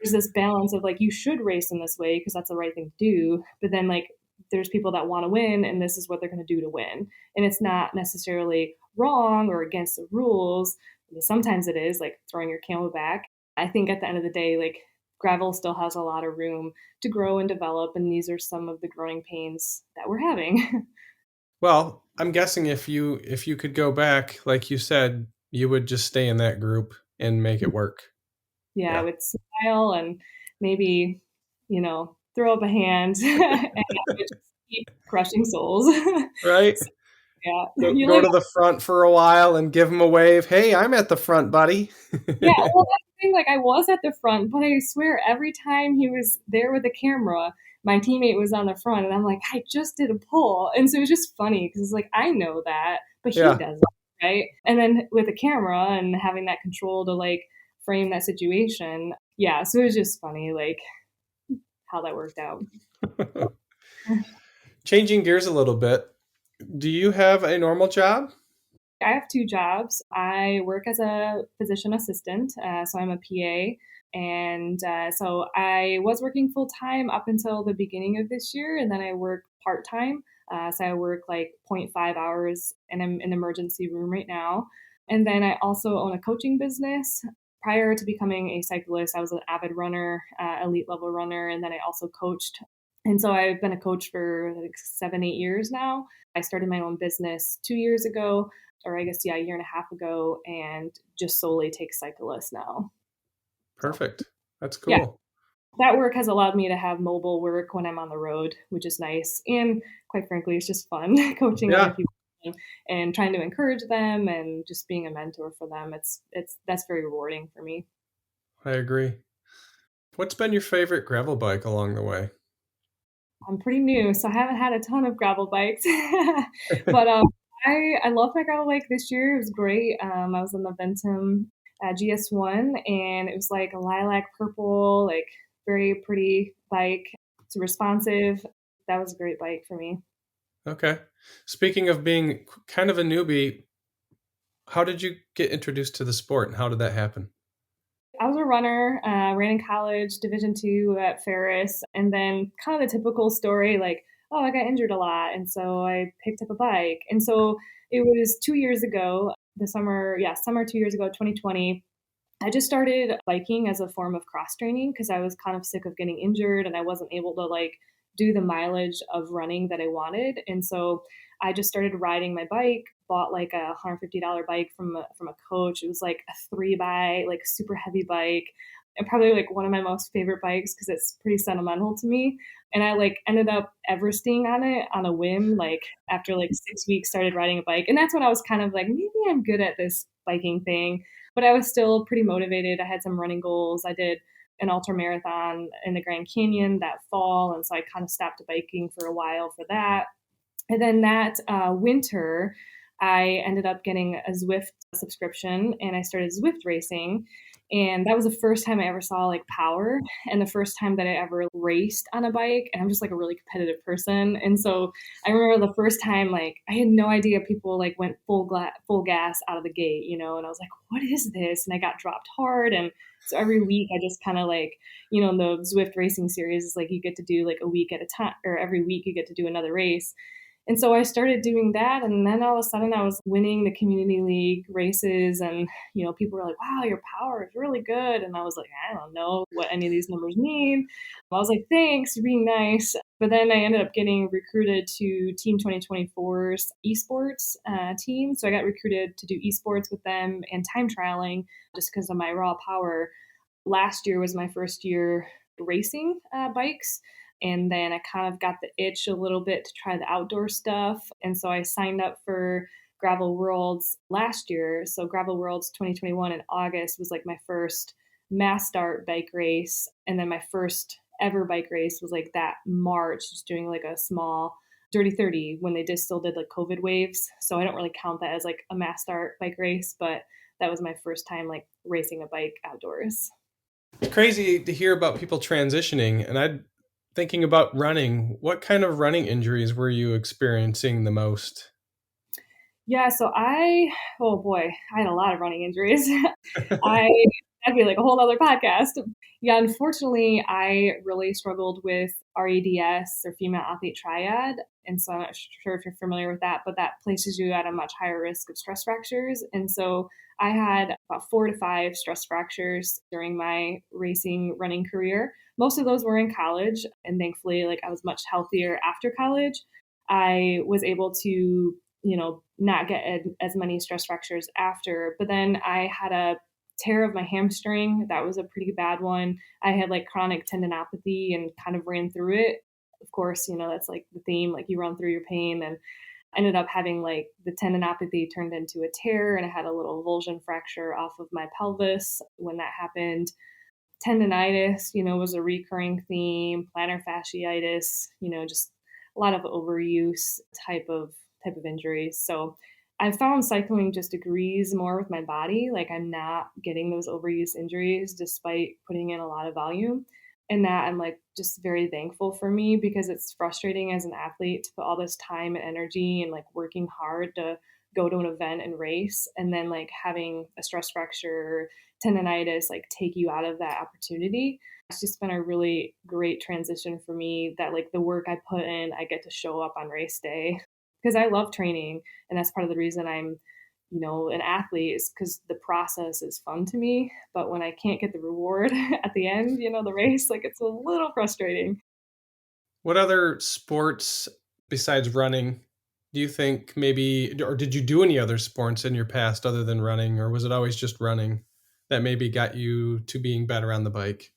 there's this balance of like, you should race in this way because that's the right thing to do, but then like there's people that want to win and this is what they're going to do to win, and it's not necessarily wrong or against the rules. I mean, sometimes it is, like throwing your camelback. I think at the end of the day, like, gravel still has a lot of room to grow and develop, and these are some of the growing pains that we're having. Well, I'm guessing if you could go back, like you said, you would just stay in that group and make it work. Yeah, I Yeah. would smile and maybe, throw up a hand and I would just keep crushing souls. Right? So, yeah, Go, you go like, to the front for a while and give them a wave. Hey, I'm at the front, buddy. yeah, well, that's the thing. Like, I was at the front, but I swear every time he was there with the camera, my teammate was on the front, and I'm like, I just did a pull, and so it was just funny because it's like I know that, but he Yeah. doesn't, right? And then with the camera and having that control to like frame that situation, yeah. So it was just funny, like how that worked out. Changing gears a little bit. Do you have a normal job? I have two jobs. I work as a physician assistant, so I'm a PA. And so I was working full time up until the beginning of this year, and then I work part time. So I work like zero point 0.5 hours, and I'm in the emergency room right now. And then I also own a coaching business. Prior to becoming a cyclist, I was an avid runner, elite level runner, and then I also coached. And so I've been a coach for like 7, 8 years now. I started my own business 2 years ago, or I guess, yeah, a year and a half ago, and just solely take cyclists now. So, Perfect. That's yeah, cool. that work has allowed me to have mobile work when I'm on the road, which is nice. And quite frankly, it's just fun coaching other Yeah, people and trying to encourage them and just being a mentor for them. That's very rewarding for me. I agree. What's been your favorite gravel bike along the way? I'm pretty new, so I haven't had a ton of gravel bikes, but I love my gravel bike this year. It was great. I was on the Ventum GS1, and it was like a lilac purple, like very pretty bike. It's responsive. That was a great bike for me. Okay. Speaking of being kind of a newbie, how did you get introduced to the sport and how did that happen? I was a runner, ran in college, Division II at Ferris, and then kind of the typical story, like, oh, I got injured a lot, and so I picked up a bike. And so it was 2 years ago, the summer, yeah, summer 2 years ago, 2020. I just started biking as a form of cross training because I was kind of sick of getting injured and I wasn't able to like do the mileage of running that I wanted. And so I just started riding my bike, bought like a $150 bike from a coach. It was like a 3 by, like super heavy bike, and probably like one of my most favorite bikes because it's pretty sentimental to me. And I like ended up Everesting on it on a whim, like after like 6 weeks started riding a bike. And that's when I was kind of like, maybe I'm good at this biking thing, but I was still pretty motivated. I had some running goals. I did an ultra marathon in the Grand Canyon that fall, and so I kind of stopped biking for a while for that. And then that winter, I ended up getting a Zwift subscription, and I started Zwift racing. And that was the first time I ever saw like power, and the first time that I ever raced on a bike. And I'm just like a really competitive person, and so I remember the first time, like I had no idea people like went full gas out of the gate, and I was like, what is this? And I got dropped hard, and so every week I just kind of like, in the Zwift racing series is like you get to do like a week at a time, or every week you get to do another race. And so I started doing that, and then all of a sudden I was winning the community league races, and people were like, "Wow, your power is really good." And I was like, "I don't know what any of these numbers mean." I was like, "Thanks, you're being nice." But then I ended up getting recruited to Team 2024's esports team. So I got recruited to do esports with them and time trialing just because of my raw power. Last year was my first year racing bikes. And then I kind of got the itch a little bit to try the outdoor stuff. And so I signed up for Gravel Worlds last year. So Gravel Worlds 2021 in August was like my first mass start bike race. And then my first ever bike race was like that March, just doing like a small Dirty 30 when they still did like COVID waves. So I don't really count that as like a mass start bike race, but that was my first time like racing a bike outdoors. It's crazy to hear about people transitioning. And I'm thinking about running. What kind of running injuries were you experiencing the most? Yeah, so oh boy, I had a lot of running injuries. I That'd be like a whole other podcast. Yeah, unfortunately, I really struggled with RADS or female athlete triad. And so I'm not sure if you're familiar with that, but that places you at a much higher risk of stress fractures. And so I had about 4 to 5 stress fractures during my racing running career. Most of those were in college. And thankfully, like I was much healthier after college. I was able to, not get as many stress fractures after. But then I had a tear of my hamstring. That was a pretty bad one. I had like chronic tendinopathy and kind of ran through it. Of course, that's like the theme, like you run through your pain, and ended up having like the tendinopathy turned into a tear, and I had a little avulsion fracture off of my pelvis when that happened. Tendinitis, was a recurring theme, plantar fasciitis, just a lot of overuse type of injuries. So I found cycling just agrees more with my body. Like I'm not getting those overuse injuries despite putting in a lot of volume. And that I'm like just very thankful for me, because it's frustrating as an athlete to put all this time and energy and like working hard to go to an event and race, and then like having a stress fracture, tendinitis, like take you out of that opportunity. It's just been a really great transition for me that like the work I put in, I get to show up on race day, because I love training. And that's part of the reason I'm, an athlete, is because the process is fun to me. But when I can't get the reward at the end, the race, like it's a little frustrating. What other sports besides running do you think maybe, or did you do any other sports in your past other than running, or was it always just running that maybe got you to being better on the bike?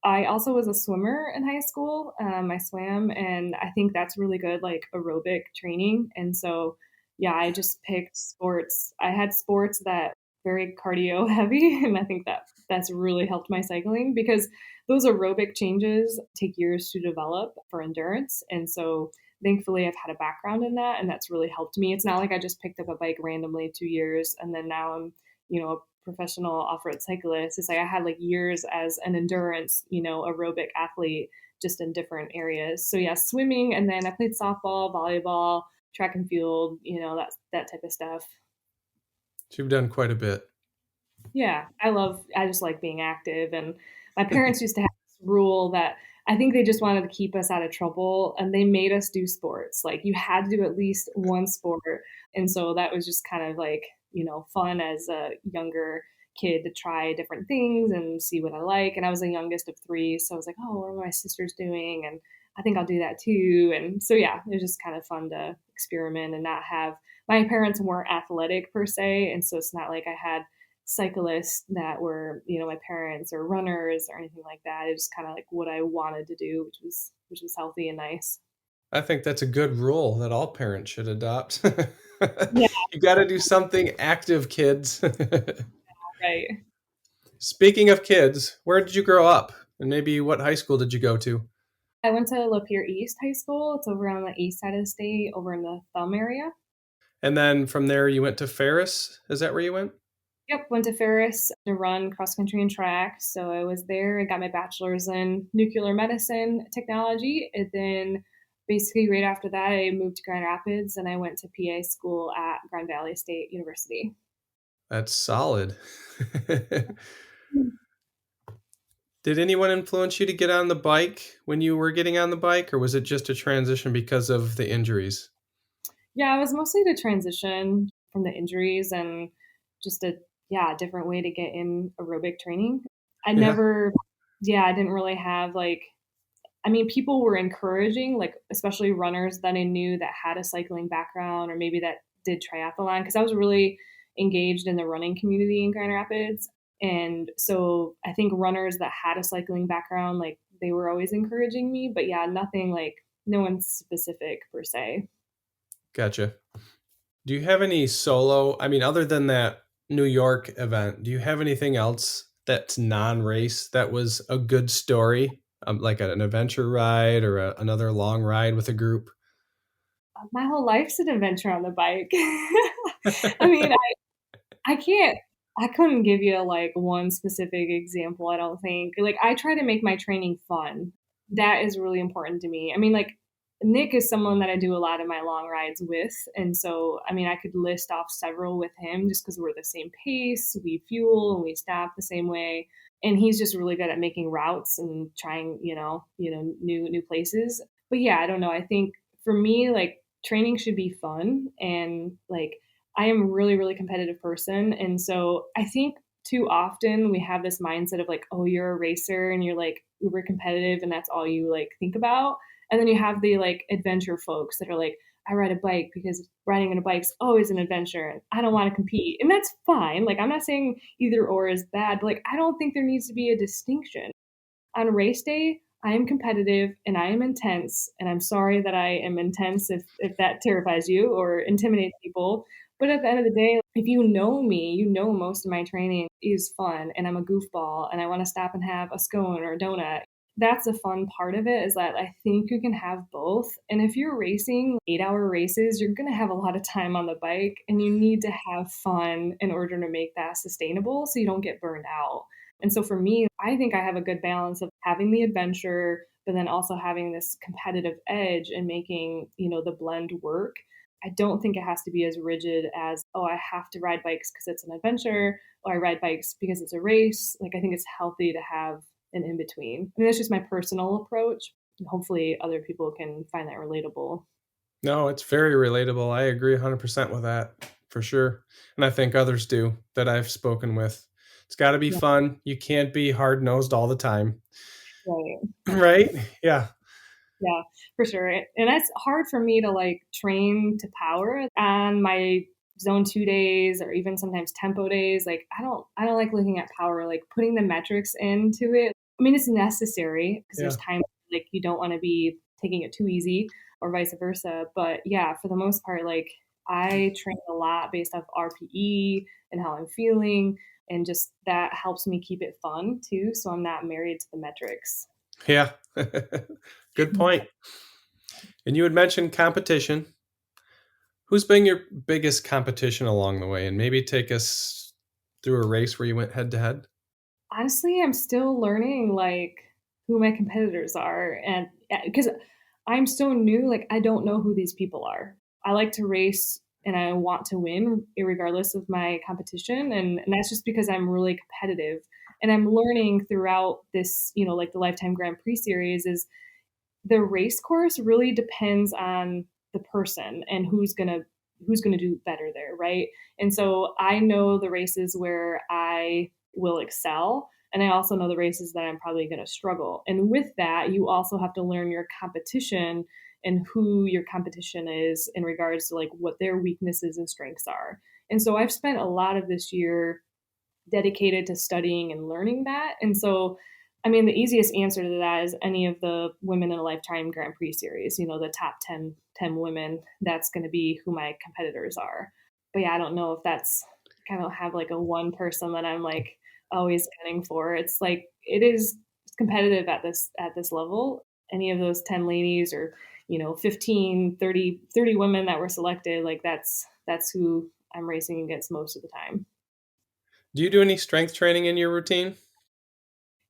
I also was a swimmer in high school. I swam, and I think that's really good, like aerobic training. And so, yeah, I just picked sports. I had sports that very cardio heavy, and I think that's really helped my cycling, because those aerobic changes take years to develop for endurance. And so, thankfully, I've had a background in that, and that's really helped me. It's not like I just picked up a bike randomly 2 years and then now I'm, a professional off-road cyclist. It's like I had like years as an endurance, aerobic athlete, just in different areas. So yeah, swimming, and then I played softball, volleyball, track and field, that type of stuff. So you've done quite a bit. Yeah, I just like being active. And my parents used to have this rule that I think they just wanted to keep us out of trouble, and they made us do sports. Like you had to do at least one sport. And so that was just kind of like, fun as a younger kid to try different things and see what I like. And I was the youngest of three. So I was like, oh, what are my sisters doing? And I think I'll do that too. And so, yeah, it was just kind of fun to experiment and not have, my parents weren't athletic per se. And so it's not like I had cyclists that were, my parents, or runners or anything like that. It was kind of like what I wanted to do, which was healthy and nice. I think that's a good rule that all parents should adopt. Yeah, You got to do something active, kids. right. Speaking of kids, where did you grow up? And maybe what high school did you go to? I went to Lapeer East High School. It's over on the east side of the state, over in the Thumb area. And then from there, you went to Ferris. Is that where you went? Yep, went to Ferris to run cross country and track. So I was there. I got my bachelor's in nuclear medicine technology. And then basically right after that, I moved to Grand Rapids and I went to PA school at Grand Valley State University. That's solid. Did anyone influence you to get on the bike when you were getting on the bike, or was it just a transition because of the injuries? Yeah, it was mostly to transition from the injuries and just a different way to get in aerobic training. I Yeah. never, yeah, I didn't really have like, I mean, people were encouraging, like, especially runners that I knew that had a cycling background or maybe that did triathlon, because I was really engaged in the running community in Grand Rapids. And so I think runners that had a cycling background, like, they were always encouraging me. But yeah, nothing like, no one specific per se. Gotcha. Do you have any solo? I mean, other than that New York event, do you have anything else that's non-race that was a good story, like an adventure ride or another long ride with a group? My whole life's an adventure on the bike. I mean, I can't. I couldn't give you like one specific example, I don't think. Like I try to make my training fun. That is really important to me. I mean, like Nick is someone that I do a lot of my long rides with. And so, I mean, I could list off several with him just because we're the same pace, we fuel and we stop the same way. And he's just really good at making routes and trying, new places. But yeah, I don't know. I think for me, like training should be fun and like I am a really, really competitive person. And so I think too often we have this mindset of like, oh, you're a racer and you're like uber competitive and that's all you like think about. And then you have the like adventure folks that are like, I ride a bike because riding on a bike's always an adventure and I don't want to compete. And that's fine. Like I'm not saying either or is bad, but like I don't think there needs to be a distinction. On race day, I am competitive and I am intense. And I'm sorry that I am intense if that terrifies you or intimidates people. But at the end of the day, if you know me, you know most of my training is fun and I'm a goofball and I want to stop and have a scone or a donut. That's a fun part of it is that I think you can have both. And if you're racing 8-hour races, you're going to have a lot of time on the bike and you need to have fun in order to make that sustainable so you don't get burned out. And so for me, I think I have a good balance of having the adventure, but then also having this competitive edge and making, the blend work. I don't think it has to be as rigid as, oh, I have to ride bikes because it's an adventure, or I ride bikes because it's a race. Like, I think it's healthy to have an in between. I mean, that's just my personal approach. And hopefully, other people can find that relatable. No, it's very relatable. I agree 100% with that for sure. And I think others do that I've spoken with. It's got to be Yeah, fun. You can't be hard nosed all the time. right. Right? Yeah. Yeah, for sure. And that's hard for me to like train to power on my zone 2 days or even sometimes tempo days. Like I don't like looking at power, like putting the metrics into it. I mean, it's necessary because Yeah. there's times like you don't want to be taking it too easy or vice versa. But yeah, for the most part, like I train a lot based off RPE and how I'm feeling. And just that helps me keep it fun too. So I'm not married to the metrics. Yeah. Good point. And you had mentioned competition. Who's been your biggest competition along the way? And maybe take us through a race where you went head to head. Honestly, I'm still learning like who my competitors are and because I'm so new, like I don't know who these people are. I like to race and I want to win regardless of my competition and that's just because I'm really competitive and I'm learning throughout this, like the Lifetime Grand Prix series is the race course really depends on the person and who's gonna do better there, right? And so I know the races where I will excel, and I also know the races that I'm probably gonna struggle. And with that, you also have to learn your competition and who your competition is in regards to like what their weaknesses and strengths are. And so I've spent a lot of this year dedicated to studying and learning that. And so, I mean, the easiest answer to that is any of the women in a Lifetime Grand Prix series, the top 10 women, that's going to be who my competitors are. But yeah, I don't know if that's kind of have like a one person that I'm like always gunning for. It's like, it is competitive at this level. Any of those 10 ladies or, 15, 30 women that were selected, like that's who I'm racing against most of the time. Do you do any strength training in your routine?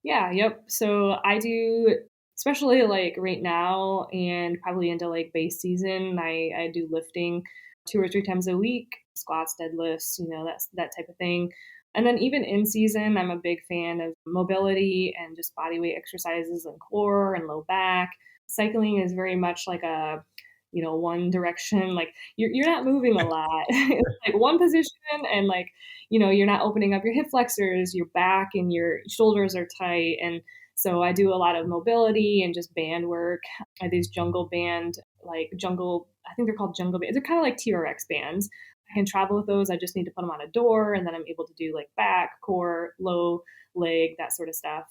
Yeah, yep. So I do, especially like right now and probably into like base season, I do lifting 2 or 3 times a week, squats, deadlifts, that's that type of thing. And then even in season, I'm a big fan of mobility and just body weight exercises and core and low back. Cycling is very much like a, one direction. Like you're not moving a lot. It's like one position and like you're not opening up your hip flexors, your back and your shoulders are tight. And so I do a lot of mobility and just band work. I have these jungle band, I think they're called jungle bands. They're kind of like TRX bands. I can travel with those. I just need to put them on a door and then I'm able to do like back, core, low leg, that sort of stuff.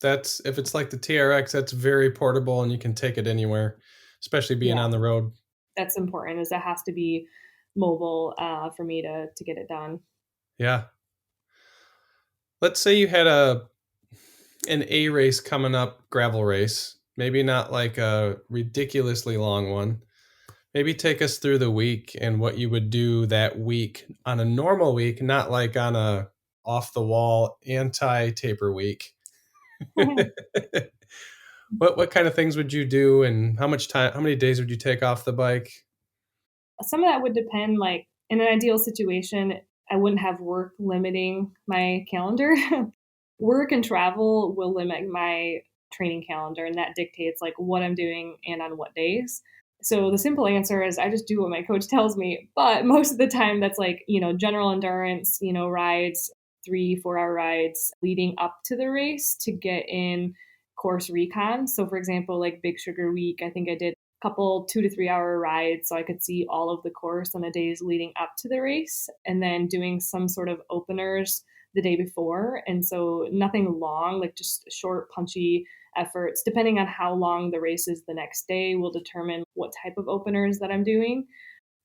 That's if it's like the TRX, that's very portable and you can take it anywhere, especially being Yeah, on the road. that's important is it has to be mobile for me to get it done. Yeah. Let's say you had an A race coming up, gravel race. Maybe not like a ridiculously long one. Maybe take us through the week and what you would do that week on a normal week, not like on a off the wall anti-taper week. What kind of things would you do, and how many days would you take off the bike? Some of that would depend, like in an ideal situation, I wouldn't have work limiting my calendar. Work and travel will limit my training calendar, and that dictates like what I'm doing and on what days. So the simple answer is I just do what my coach tells me. But most of the time that's like, general endurance, rides, 3-4 hour rides leading up to the race to get in course recon. So for example, like Big Sugar Week, I think I did a couple 2 to 3 hour rides so I could see all of the course on the days leading up to the race, and then doing some sort of openers the day before. And so nothing long, like just short, punchy efforts. Depending on how long the race is the next day will determine what type of openers that I'm doing.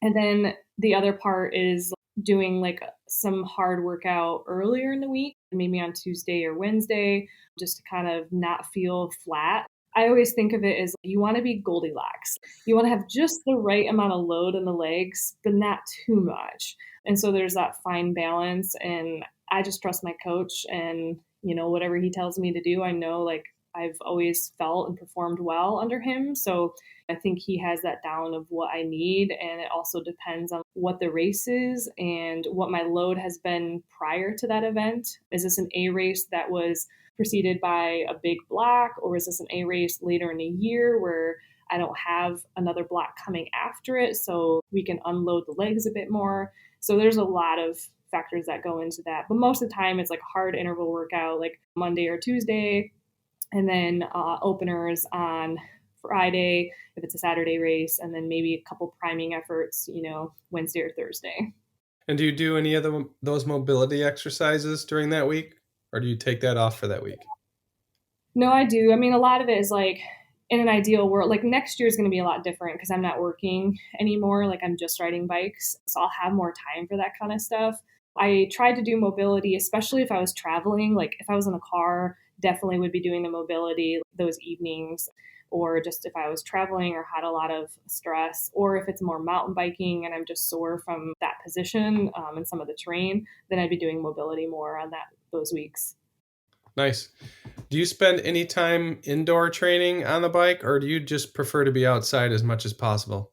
And then the other part is doing like some hard workout earlier in the week, maybe on Tuesday or Wednesday, just to kind of not feel flat. I always think of it as you want to be Goldilocks. You want to have just the right amount of load in the legs, but not too much. And so there's that fine balance. And I just trust my coach, and, whatever he tells me to do, I know like I've always felt and performed well under him. So I think he has that down of what I need. And it also depends on what the race is and what my load has been prior to that event. Is this an A race that was preceded by a big block, or is this an A race later in the year where I don't have another block coming after it, so we can unload the legs a bit more? So there's a lot of factors that go into that. But most of the time it's like hard interval workout, like Monday or Tuesday, and then openers on Friday if it's a Saturday race, and then maybe a couple priming efforts, Wednesday or Thursday. And do you do any of those mobility exercises during that week, or do you take that off for that week? No, I do. I mean, a lot of it is like in an ideal world, like next year is going to be a lot different because I'm not working anymore. Like I'm just riding bikes. So I'll have more time for that kind of stuff. I tried to do mobility, especially if I was traveling. Like if I was in a car, definitely would be doing the mobility those evenings, or just if I was traveling or had a lot of stress, or if it's more mountain biking and I'm just sore from that position and some of the terrain, then I'd be doing mobility more on those weeks. Nice. Do you spend any time indoor training on the bike, or do you just prefer to be outside as much as possible?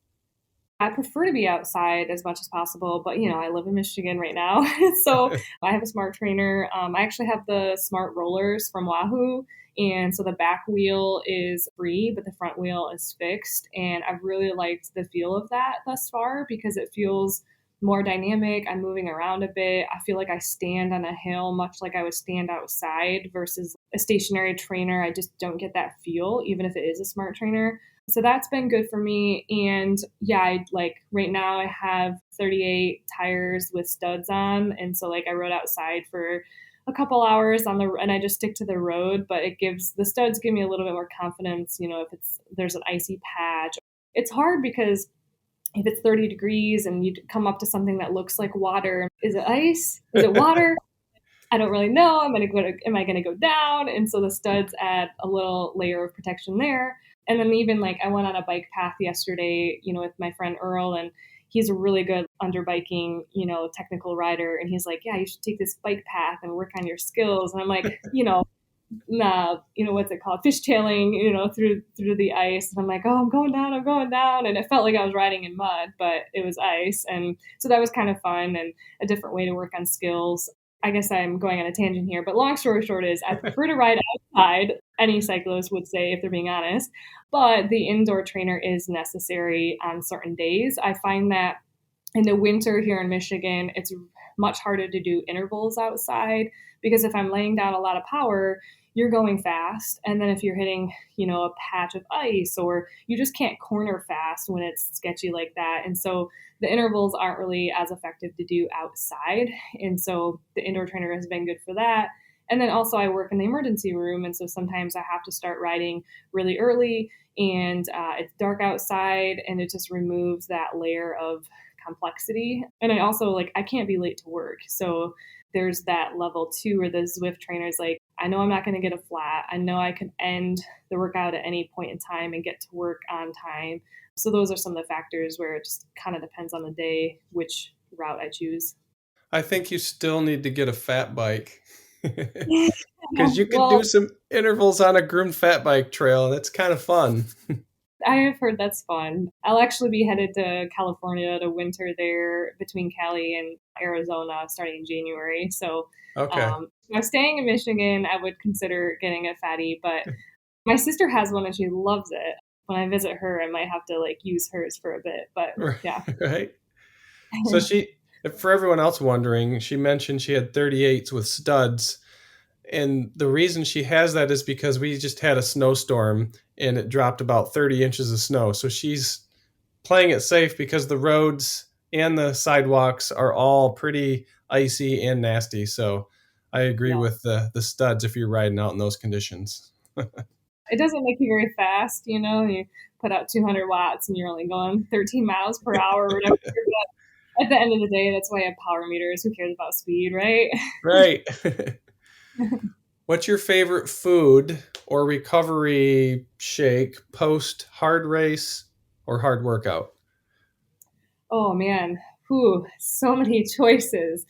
I prefer to be outside as much as possible, but I live in Michigan right now, so I have a smart trainer. I actually have the smart rollers from Wahoo, and so the back wheel is free, but the front wheel is fixed. And I've really liked the feel of that thus far because it feels more dynamic. I'm moving around a bit. I feel like I stand on a hill much like I would stand outside versus a stationary trainer. I just don't get that feel, even if it is a smart trainer. So that's been good for me. And yeah, I like right now I have 38 tires with studs on. And so like I rode outside for a couple hours and I just stick to the road, but the studs give me a little bit more confidence, if there's an icy patch. It's hard because if it's 30 degrees and you come up to something that looks like water, is it ice? Is it water? I don't really know. Am I going to go down? And so the studs add a little layer of protection there. And then even like I went on a bike path yesterday, with my friend Earl, and he's a really good underbiking, technical rider. And he's like, yeah, you should take this bike path and work on your skills. And I'm like, what's it called? Fishtailing, through the ice. And I'm like, oh, I'm going down. And it felt like I was riding in mud, but it was ice. And so that was kind of fun and a different way to work on skills. I guess I'm going on a tangent here, but long story short is I prefer to ride outside. Any cyclist would say, if they're being honest, but the indoor trainer is necessary on certain days. I find that in the winter here in Michigan, it's much harder to do intervals outside because if I'm laying down a lot of power, you're going fast. And then if you're hitting, a patch of ice, or you just can't corner fast when it's sketchy like that. And so the intervals aren't really as effective to do outside. And so the indoor trainer has been good for that. And then also I work in the emergency room. And so sometimes I have to start riding really early and it's dark outside and it just removes that layer of complexity. And I also I can't be late to work. So there's that level too, where the Zwift trainer is like, I know I'm not going to get a flat. I know I can end the workout at any point in time and get to work on time. So those are some of the factors where it just kind of depends on the day, which route I choose. I think you still need to get a fat bike. Because you could do Well, some intervals on a groomed fat bike trail, and it's kind of fun. I have heard that's fun. I'll actually be headed to California to winter there between Cali and Arizona starting in January. So, Okay. if I'm staying in Michigan, I would consider getting a fatty, but my sister has one and she loves it. When I visit her, I might have to like use hers for a bit, but yeah. Right. So for everyone else wondering, she mentioned she had 38s with studs. And the reason she has that is because we just had a snowstorm and it dropped about 30 inches of snow. So she's playing it safe because the roads and the sidewalks are all pretty icy and nasty. So I agree Yeah. with the studs if you're riding out in those conditions. It doesn't make you very fast, you know, you put out 200 watts and you're only going 13 miles per hour or whatever. But at the end of the day, that's why I have power meters. Who cares about speed, right? Right. What's your favorite food or recovery shake post hard race or hard workout? Oh man, whew, so many choices.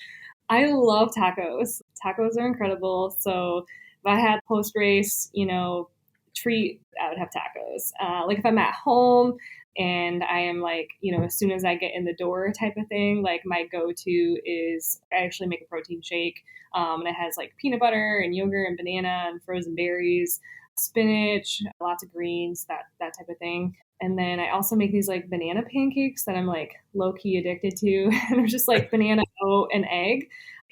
I love tacos. Tacos are incredible. So if I had post race, treat, I would have tacos. Like if I'm at home and I am like, as soon as I get in the door type of thing, like my go to is I actually make a protein shake. And it has like peanut butter and yogurt and banana and frozen berries, spinach, lots of greens, that type of thing. And then I also make these like banana pancakes that I'm like low key addicted to. And they're just like banana, oat, and egg.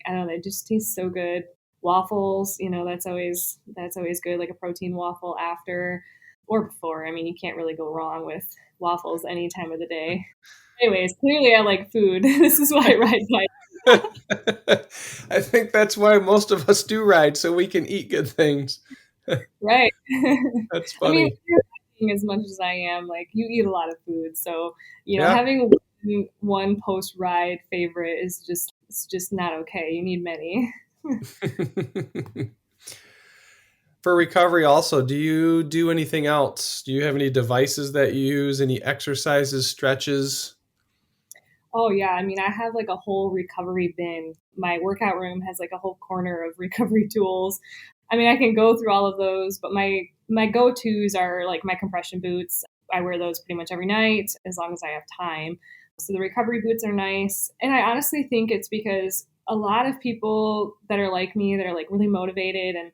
I don't know, it just tastes so good. Waffles, that's always good, like a protein waffle after or before. I mean, you can't really go wrong with waffles any time of the day. Anyways, clearly I like food. This is why I ride bike. I think that's why most of us do ride, so we can eat good things. Right. That's I mean, if funny. you're eating as much as I am, like you eat a lot of food, so Yeah. having one post ride favorite is just it's just not okay. You need many. For recovery, also, do you do anything else? Do you have any devices that you use? Any exercises, stretches? Oh yeah, I mean, I have like a whole recovery bin. My workout room has like a whole corner of recovery tools. I mean, I can go through all of those, but my go-tos are like my compression boots. I wear those pretty much every night as long as I have time. So the recovery boots are nice, and I honestly think it's because a lot of people that are like me that are like really motivated and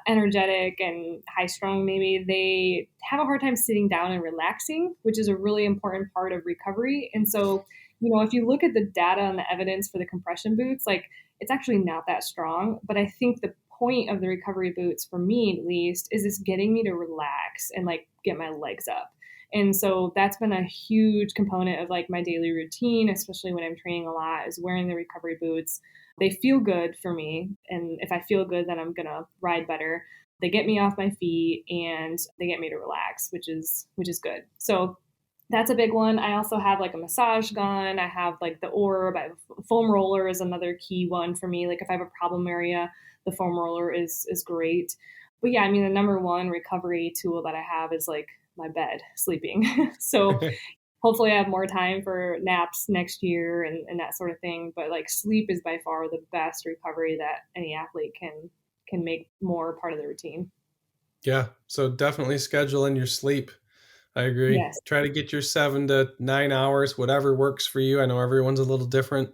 energetic and high strung, maybe they have a hard time sitting down and relaxing, which is a really important part of recovery. And so if you look at the data and the evidence for the compression boots, like it's actually not that strong. But I think the point of the recovery boots, for me at least, is it's getting me to relax and like get my legs up. And so that's been a huge component of like my daily routine, especially when I'm training a lot, is wearing the recovery boots. They feel good for me. And if I feel good, then I'm going to ride better. They get me off my feet and they get me to relax, which is good. So that's a big one. I also have like a massage gun. I have like the orb. I have foam roller is another key one for me. Like if I have a problem area, the foam roller is great. But yeah, I mean the number one recovery tool that I have is like my bed, sleeping. So hopefully I have more time for naps next year and that sort of thing. But like sleep is by far the best recovery that any athlete can make more part of the routine. Yeah. So definitely schedule in your sleep. I agree. Yes. Try to get your 7 to 9 hours, whatever works for you. I know everyone's a little different.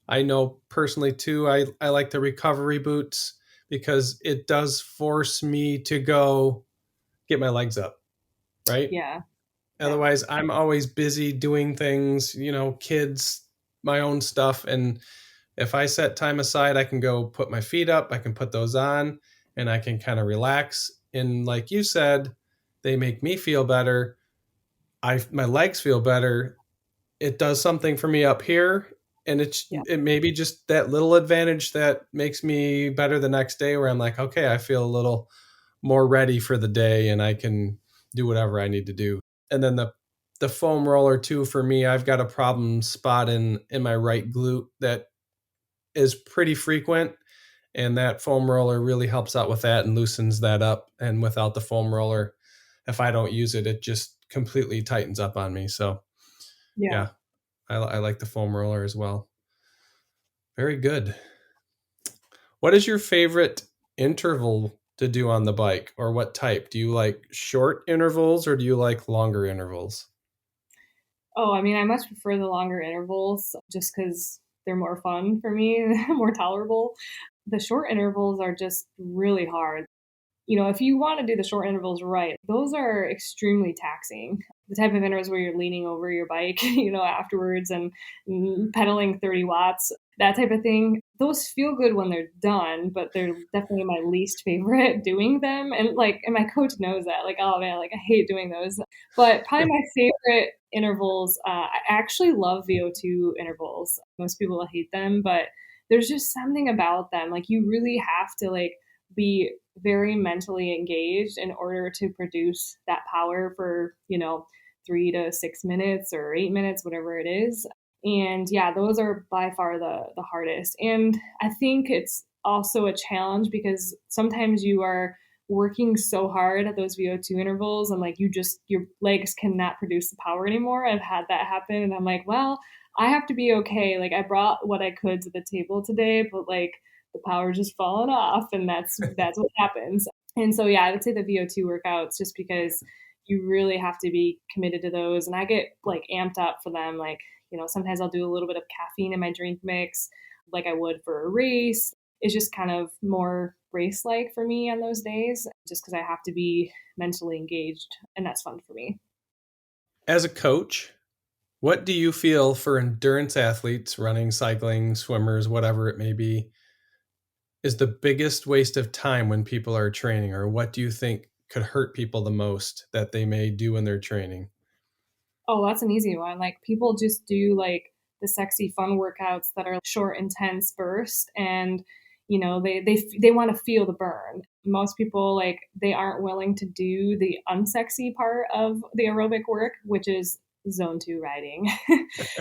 I know personally too, I like the recovery boots because it does force me to go get my legs up, right? Yeah. Yeah. Otherwise, I'm always busy doing things, kids, my own stuff. And if I set time aside, I can go put my feet up, I can put those on, and I can kind of relax. And like you said, they make me feel better. My legs feel better. It does something for me up here, and Yeah. it may be just that little advantage that makes me better the next day where I'm like, okay, I feel a little more ready for the day and I can do whatever I need to do. And then the foam roller too, for me, I've got a problem spot in my right glute that is pretty frequent, and that foam roller really helps out with that and loosens that up. And without the foam roller, if I don't use it, it just completely tightens up on me. So Yeah. yeah, I like the foam roller as well. Very good. What is your favorite interval to do on the bike, or what type? Do you like short intervals or do you like longer intervals? Oh, I mean, I much prefer the longer intervals just because they're more fun for me, more tolerable. The short intervals are just really hard. If you want to do the short intervals right, those are extremely taxing. The type of intervals where you're leaning over your bike, afterwards and pedaling 30 watts, that type of thing. Those feel good when they're done, but they're definitely my least favorite doing them. And my coach knows that. Like, oh man, like I hate doing those. But probably my favorite intervals, I actually love VO2 intervals. Most people hate them, but there's just something about them. Like you really have to be very mentally engaged in order to produce that power for 3 to 6 minutes or 8 minutes, whatever it is. And yeah, those are by far the hardest. And I think it's also a challenge because sometimes you are working so hard at those VO2 intervals and like your legs cannot produce the power anymore. I've had that happen and I'm like, well, I have to be okay. Like I brought what I could to the table today, but like the power's just falling off and that's what happens. And so yeah, I would say the VO2 workouts just because you really have to be committed to those. And I get like amped up for them. Like, sometimes I'll do a little bit of caffeine in my drink mix like I would for a race. It's just kind of more race like for me on those days, just because I have to be mentally engaged and that's fun for me. As a coach, what do you feel for endurance athletes, running, cycling, swimmers, whatever it may be, is the biggest waste of time when people are training, or what do you think could hurt people the most that they may do in their training? Oh, that's an easy one. Like people just do like the sexy fun workouts that are short, intense burst, and they want to feel the burn. Most people like they aren't willing to do the unsexy part of the aerobic work, which is zone 2 riding.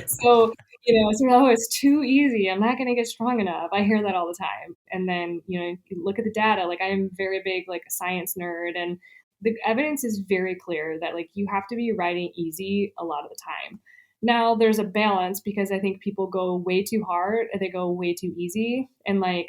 So it's oh, it's too easy. I'm not going to get strong enough. I hear that all the time. And then you look at the data. Like I'm very big like a science nerd, and the evidence is very clear that like you have to be riding easy a lot of the time. Now there's a balance because I think people go way too hard and they go way too easy. And like,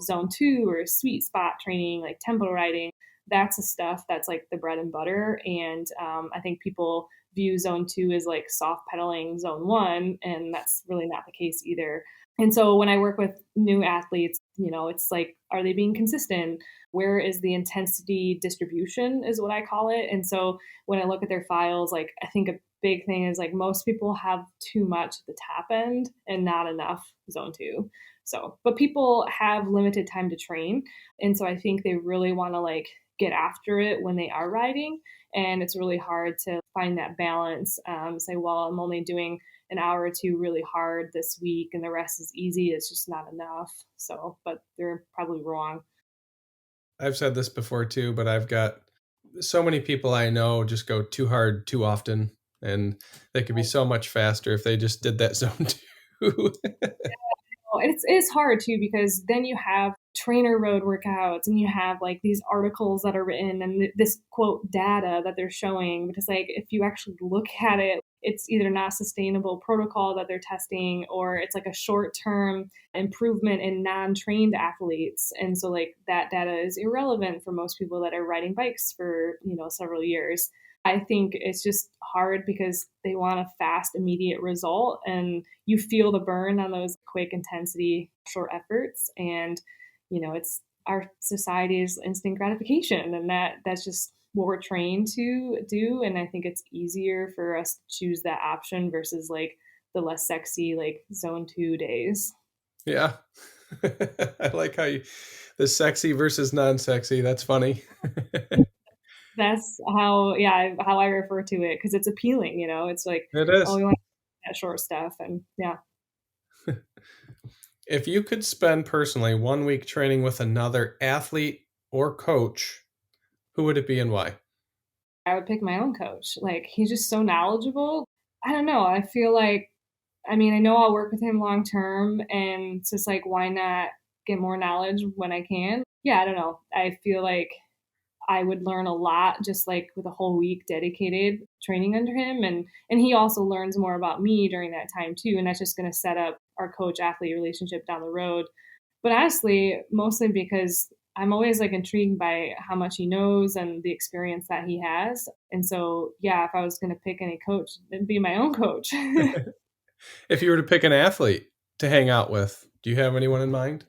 zone 2 or sweet spot training, like tempo riding, that's the stuff that's like the bread and butter. And I think people view zone 2 as like soft pedaling zone 1, and that's really not the case either. And so when I work with new athletes, it's like, are they being consistent? Where is the intensity distribution, is what I call it. And so when I look at their files, like I think a big thing is like most people have too much at the top end and not enough zone 2. So, but people have limited time to train. And so I think they really want to like get after it when they are riding. And it's really hard to find that balance. Say, well, I'm only doing an hour or two really hard this week and the rest is easy. It's just not enough. So, but they're probably wrong. I've said this before too, but I've got so many people I know just go too hard too often, and they could be so much faster if they just did that zone two. It's hard too because then you have trainer road workouts and you have like these articles that are written and this quote data that they're showing. But it's like if you actually look at it, it's either not sustainable protocol that they're testing or it's like a short term improvement in non-trained athletes. And so like that data is irrelevant for most people that are riding bikes for, several years. I think it's just hard because they want a fast, immediate result, and you feel the burn on those quick intensity, short efforts. And it's our society's instant gratification, and that's just what we're trained to do. And I think it's easier for us to choose that option versus like the less sexy, like zone 2 days. Yeah. I like how the sexy versus non-sexy. That's funny. That's how I refer to it because it's appealing. It's like, It oh, is. we want that short stuff, and yeah. If you could spend personally 1 week training with another athlete or coach, who would it be and why? I would pick my own coach. Like he's just so knowledgeable. I don't know. I feel like I mean, I know I'll work with him long term and it's just like why not get more knowledge when I can? Yeah, I don't know. I feel like I would learn a lot just like with a whole week dedicated training under him. And he also learns more about me during that time too. And that's just going to set up our coach athlete relationship down the road. But honestly, mostly because I'm always like intrigued by how much he knows and the experience that he has. And so, yeah, if I was going to pick any coach, it'd be my own coach. If you were to pick an athlete to hang out with, do you have anyone in mind?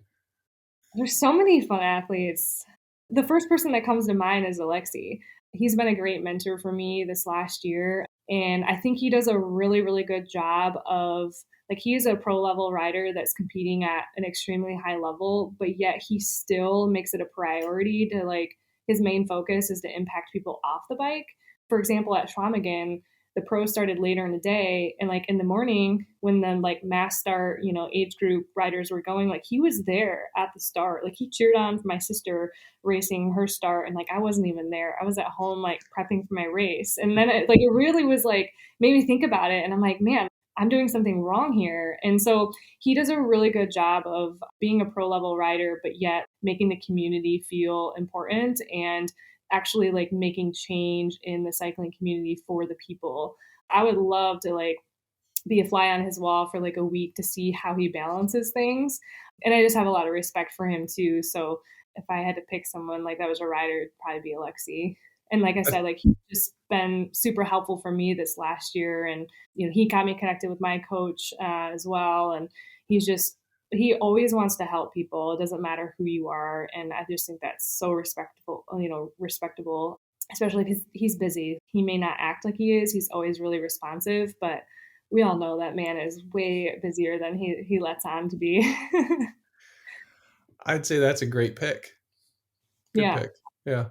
There's so many fun athletes. The first person that comes to mind is Alexi. He's been a great mentor for me this last year. And I think he does a really, really good job of like he's a pro level rider that's competing at an extremely high level, but yet he still makes it a priority to like his main focus is to impact people off the bike. For example, at Schwamigan, the pros started later in the day and like in the morning when the like mass start, age group riders were going, like he was there at the start. Like he cheered on for my sister racing her start and like I wasn't even there. I was at home like prepping for my race. And then it really was like made me think about it and I'm like, man, I'm doing something wrong here. And so he does a really good job of being a pro level rider, but yet making the community feel important and actually like making change in the cycling community for the people. I would love to like be a fly on his wall for like a week to see how he balances things. And I just have a lot of respect for him too. So if I had to pick someone like that was a rider, it'd probably be Alexi. And like I said, like he's just been super helpful for me this last year. And, he got me connected with my coach as well. And he always wants to help people. It doesn't matter who you are. And I just think that's so respectable, especially because he's busy. He may not act like he is. He's always really responsive, but we all know that man is way busier than he lets on to be. I'd say that's a great pick. Good Yeah. pick. Yeah.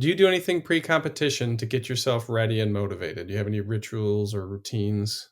Do you do anything pre-competition to get yourself ready and motivated? Do you have any rituals or routines?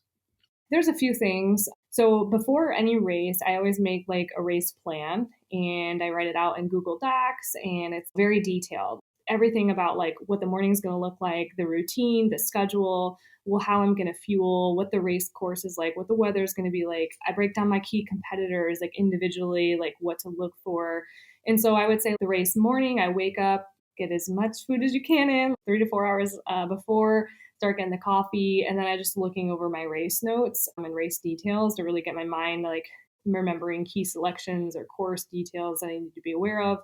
There's a few things. So before any race, I always make like a race plan and I write it out in Google Docs and it's very detailed. Everything about like what the morning is going to look like, the routine, the schedule, well, how I'm going to fuel, what the race course is like, what the weather is going to be like. I break down my key competitors like individually, like what to look for. And so I would say the race morning, I wake up, get as much food as you can in 3 to 4 hours before, start getting the coffee, and then I just looking over my race notes and race details to really get my mind like remembering key selections or course details that I need to be aware of.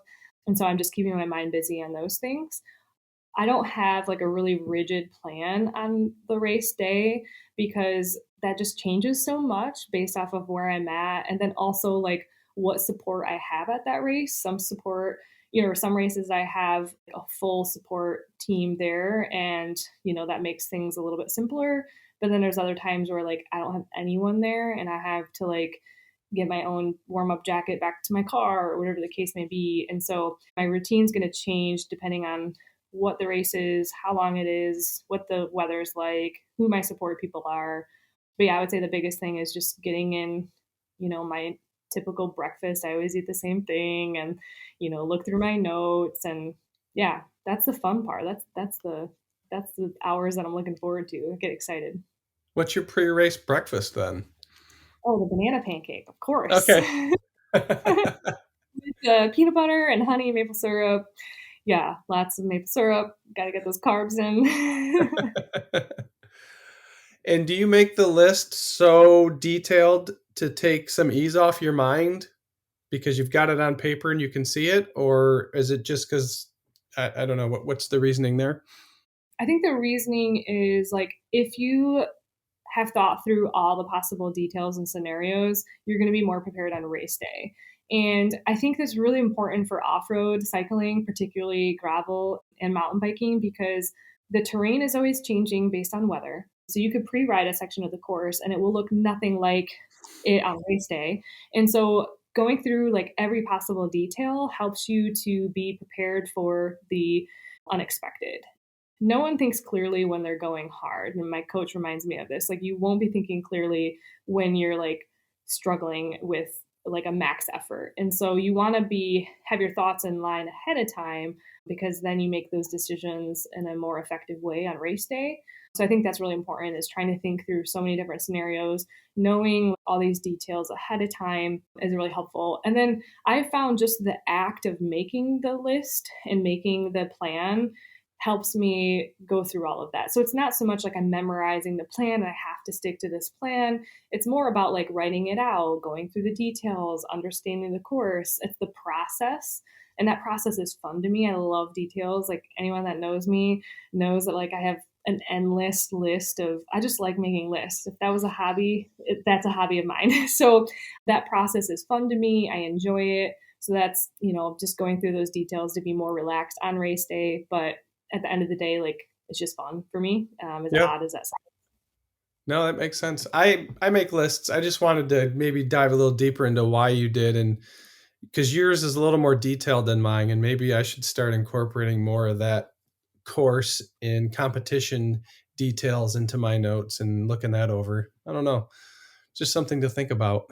And so I'm just keeping my mind busy on those things. I don't have like a really rigid plan on the race day because that just changes so much based off of where I'm at. And then also like what support I have at that race. Some support, some races I have a full support team there and, that makes things a little bit simpler. But then there's other times where like I don't have anyone there and I have to like get my own warm up jacket back to my car or whatever the case may be. And so my routine's going to change depending on what the race is, how long it is, what the weather's like, who my support people are. But yeah, I would say the biggest thing is just getting in, my typical breakfast. I always eat the same thing and, look through my notes. And yeah, that's the fun part. That's the hours that I'm looking forward to. I get excited. What's your pre-race breakfast then? Oh, the banana pancake, of course. Okay. With peanut butter and honey, maple syrup. Yeah, lots of maple syrup. Got to get those carbs in. And do you make the list so detailed to take some ease off your mind because you've got it on paper and you can see it? Or is it just because, I don't know, what's the reasoning there? I think the reasoning is like if you have thought through all the possible details and scenarios, you're going to be more prepared on race day. And I think that's really important for off road cycling, particularly gravel and mountain biking, because the terrain is always changing based on weather. So you could pre ride a section of the course and it will look nothing like it on race day. And so going through like every possible detail helps you to be prepared for the unexpected. No one thinks clearly when they're going hard. And my coach reminds me of this. Like, you won't be thinking clearly when you're like struggling with like a max effort. And so you want to have your thoughts in line ahead of time, because then you make those decisions in a more effective way on race day. So I think that's really important, is trying to think through so many different scenarios. Knowing all these details ahead of time is really helpful. And then I found just the act of making the list and making the plan helps me go through all of that. So it's not so much like I'm memorizing the plan and I have to stick to this plan. It's more about like writing it out, going through the details, understanding the course. It's the process. And that process is fun to me. I love details. Like anyone that knows me knows that like I have an endless list of, I just like making lists. If that was a hobby, that's a hobby of mine. So that process is fun to me. I enjoy it. So that's, just going through those details to be more relaxed on race day. But at the end of the day, like it's just fun for me. As Yeah. odd as that sounds. No, that makes sense. I make lists. I just wanted to maybe dive a little deeper into why you did, and because yours is a little more detailed than mine, and maybe I should start incorporating more of that course in competition details into my notes and looking that over. I don't know. Just something to think about.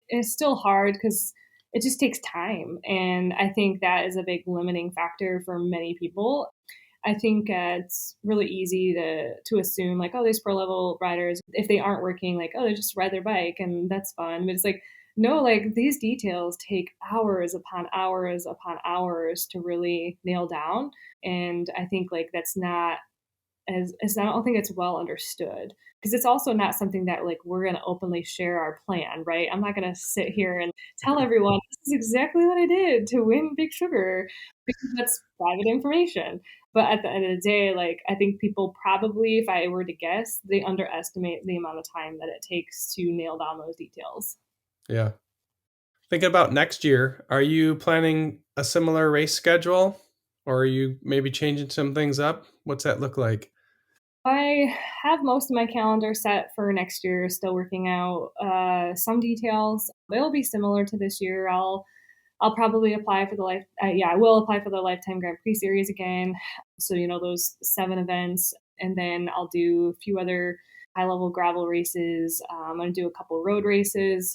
It's still hard because it just takes time. And I think that is a big limiting factor for many people. I think it's really easy to assume like, oh, these pro level riders, if they aren't working, like, oh, they just ride their bike and that's fun. But it's like, no, like these details take hours upon hours upon hours to really nail down. And I think like that's not as I don't think it's well understood, because it's also not something that like we're going to openly share our plan, right? I'm not going to sit here and tell everyone this is exactly what I did to win Big Sugar, because that's private information. But at the end of the day, like I think people probably, if I were to guess, they underestimate the amount of time that it takes to nail down those details. Yeah. Thinking about next year, are you planning a similar race schedule, or are you maybe changing some things up? What's that look like? I have most of my calendar set for next year, still working out some details. It'll be similar to this year. I'll probably apply for the I will apply for the Lifetime Grand Prix series again. So, those 7 events. And then I'll do a few other high level gravel races. I'm going to do a couple road races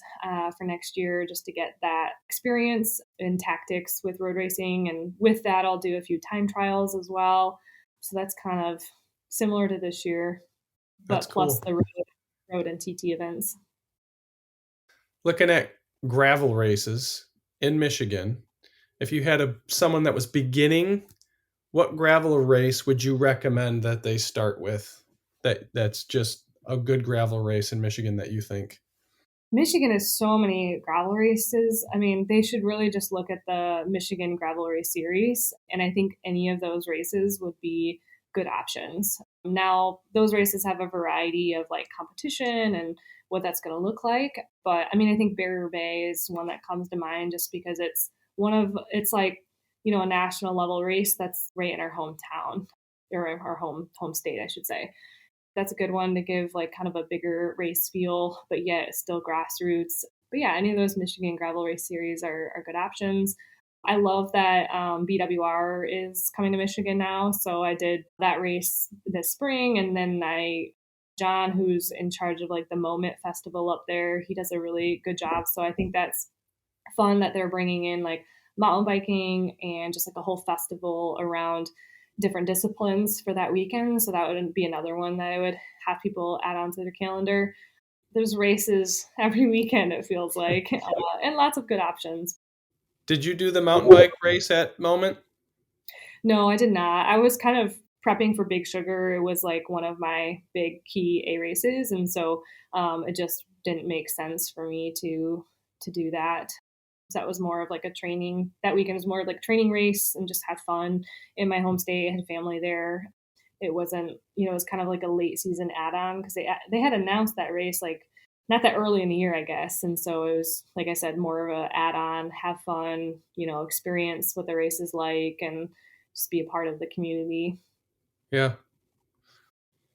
for next year just to get that experience in tactics with road racing. And with that, I'll do a few time trials as well. So that's kind of similar to this year, That's but plus cool. the road and TT events. Looking at gravel races in Michigan, if you had someone that was beginning, what gravel race would you recommend that they start with? That's just a good gravel race in Michigan that you think. Michigan has so many gravel races. I mean, they should really just look at the Michigan Gravel Race Series. And I think any of those races would be good options. Now, those races have a variety of like competition and what that's going to look like. But I mean, I think Barrier Bay is one that comes to mind just because it's like, a national level race that's right in our hometown, or our home state, I should say. That's a good one to give like kind of a bigger race feel, but yet still grassroots. But yeah, any of those Michigan gravel race series are good options. I love that BWR is coming to Michigan now. So I did that race this spring, and then John, who's in charge of like the Moment Festival up there, he does a really good job. So I think that's fun that they're bringing in like mountain biking and just like a whole festival around different disciplines for that weekend. So that would be another one that I would have people add onto their calendar. There's races every weekend, it feels like, and lots of good options. Did you do the mountain bike race at Moment? No, I did not. I was kind of prepping for Big Sugar. It was like one of my big key A races, and so it just didn't make sense for me to do that. So that was more of like a training. That weekend was more of like a training race and just had fun in my home state. I had family there. It wasn't, it was kind of like a late season add on because they had announced that race like not that early in the year, I guess. And so it was, like I said, more of a add on, have fun, experience what the race is like and just be a part of the community. Yeah.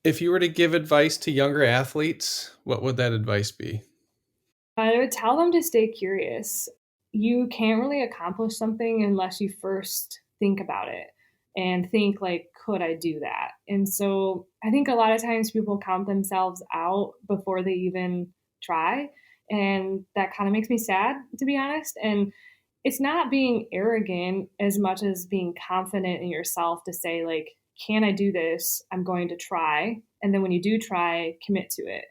If you were to give advice to younger athletes, what would that advice be? I would tell them to stay curious. You can't really accomplish something unless you first think about it and think like, could I do that? And so I think a lot of times people count themselves out before they even try. And that kind of makes me sad, to be honest. And it's not being arrogant as much as being confident in yourself to say, like, can I do this? I'm going to try. And then when you do try, commit to it.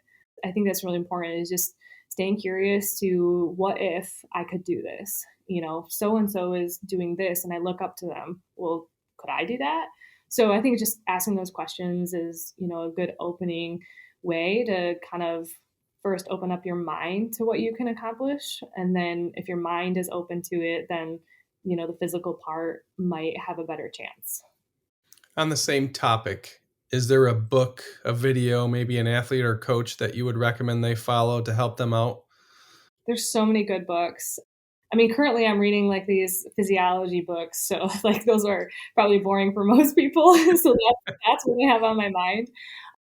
I think that's really important, is just staying curious to, what if I could do this? So and so is doing this and I look up to them. Well, could I do that? So I think just asking those questions is, a good opening way to kind of first open up your mind to what you can accomplish. And then if your mind is open to it, then, the physical part might have a better chance. On the same topic, is there a book, a video, maybe an athlete or coach that you would recommend they follow to help them out? There's so many good books. I mean, currently I'm reading like these physiology books. So like those are probably boring for most people. So that's what I have on my mind.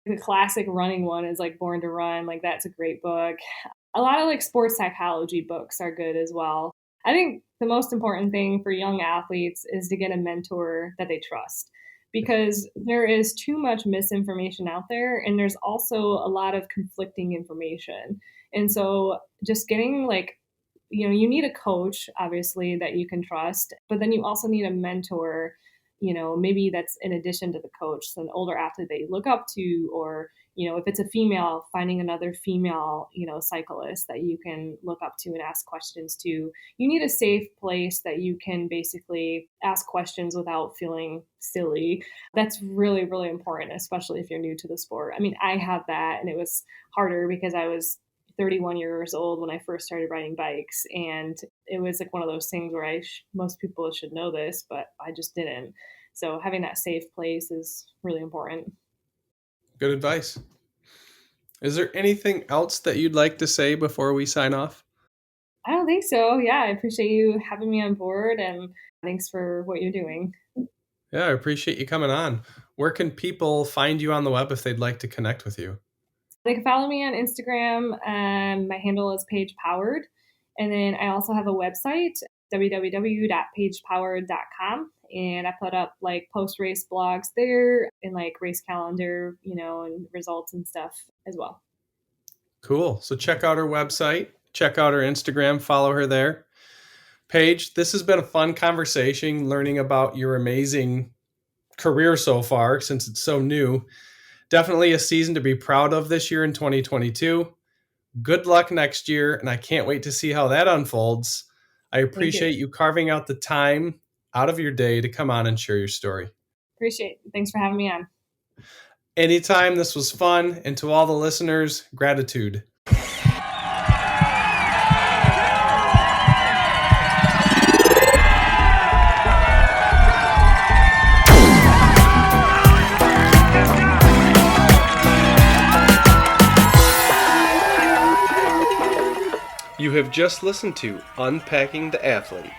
The classic running one is like Born to Run. Like that's a great book. A lot of like sports psychology books are good as well. I think the most important thing for young athletes is to get a mentor that they trust, because there is too much misinformation out there and there's also a lot of conflicting information. And so just getting like, you need a coach, obviously, that you can trust, but then you also need a mentor, maybe that's in addition to the coach, so an older athlete that you look up to, or, if it's a female, finding another female, cyclist that you can look up to and ask questions to. You need a safe place that you can basically ask questions without feeling silly. That's really, really important, especially if you're new to the sport. I mean, I have that, and it was harder because I was 31 years old when I first started riding bikes. And it was like one of those things where most people should know this, but I just didn't. So having that safe place is really important. Good advice. Is there anything else that you'd like to say before we sign off? I don't think so. Yeah, I appreciate you having me on board, and thanks for what you're doing. Yeah, I appreciate you coming on. Where can people find you on the web if they'd like to connect with you? They can follow me on Instagram. My handle is Paige Powered. And then I also have a website, www.pagepowered.com. And I put up like post-race blogs there and like race calendar, and results and stuff as well. Cool. So check out her website, check out her Instagram, follow her there. Paige, this has been a fun conversation, learning about your amazing career so far since it's so new. Definitely a season to be proud of this year in 2022. Good luck next year, and I can't wait to see how that unfolds. I appreciate you carving out the time out of your day to come on and share your story. Appreciate it. Thanks for having me on. Anytime. This was fun. And to all the listeners, gratitude. You have just listened to Unpacking the Athlete.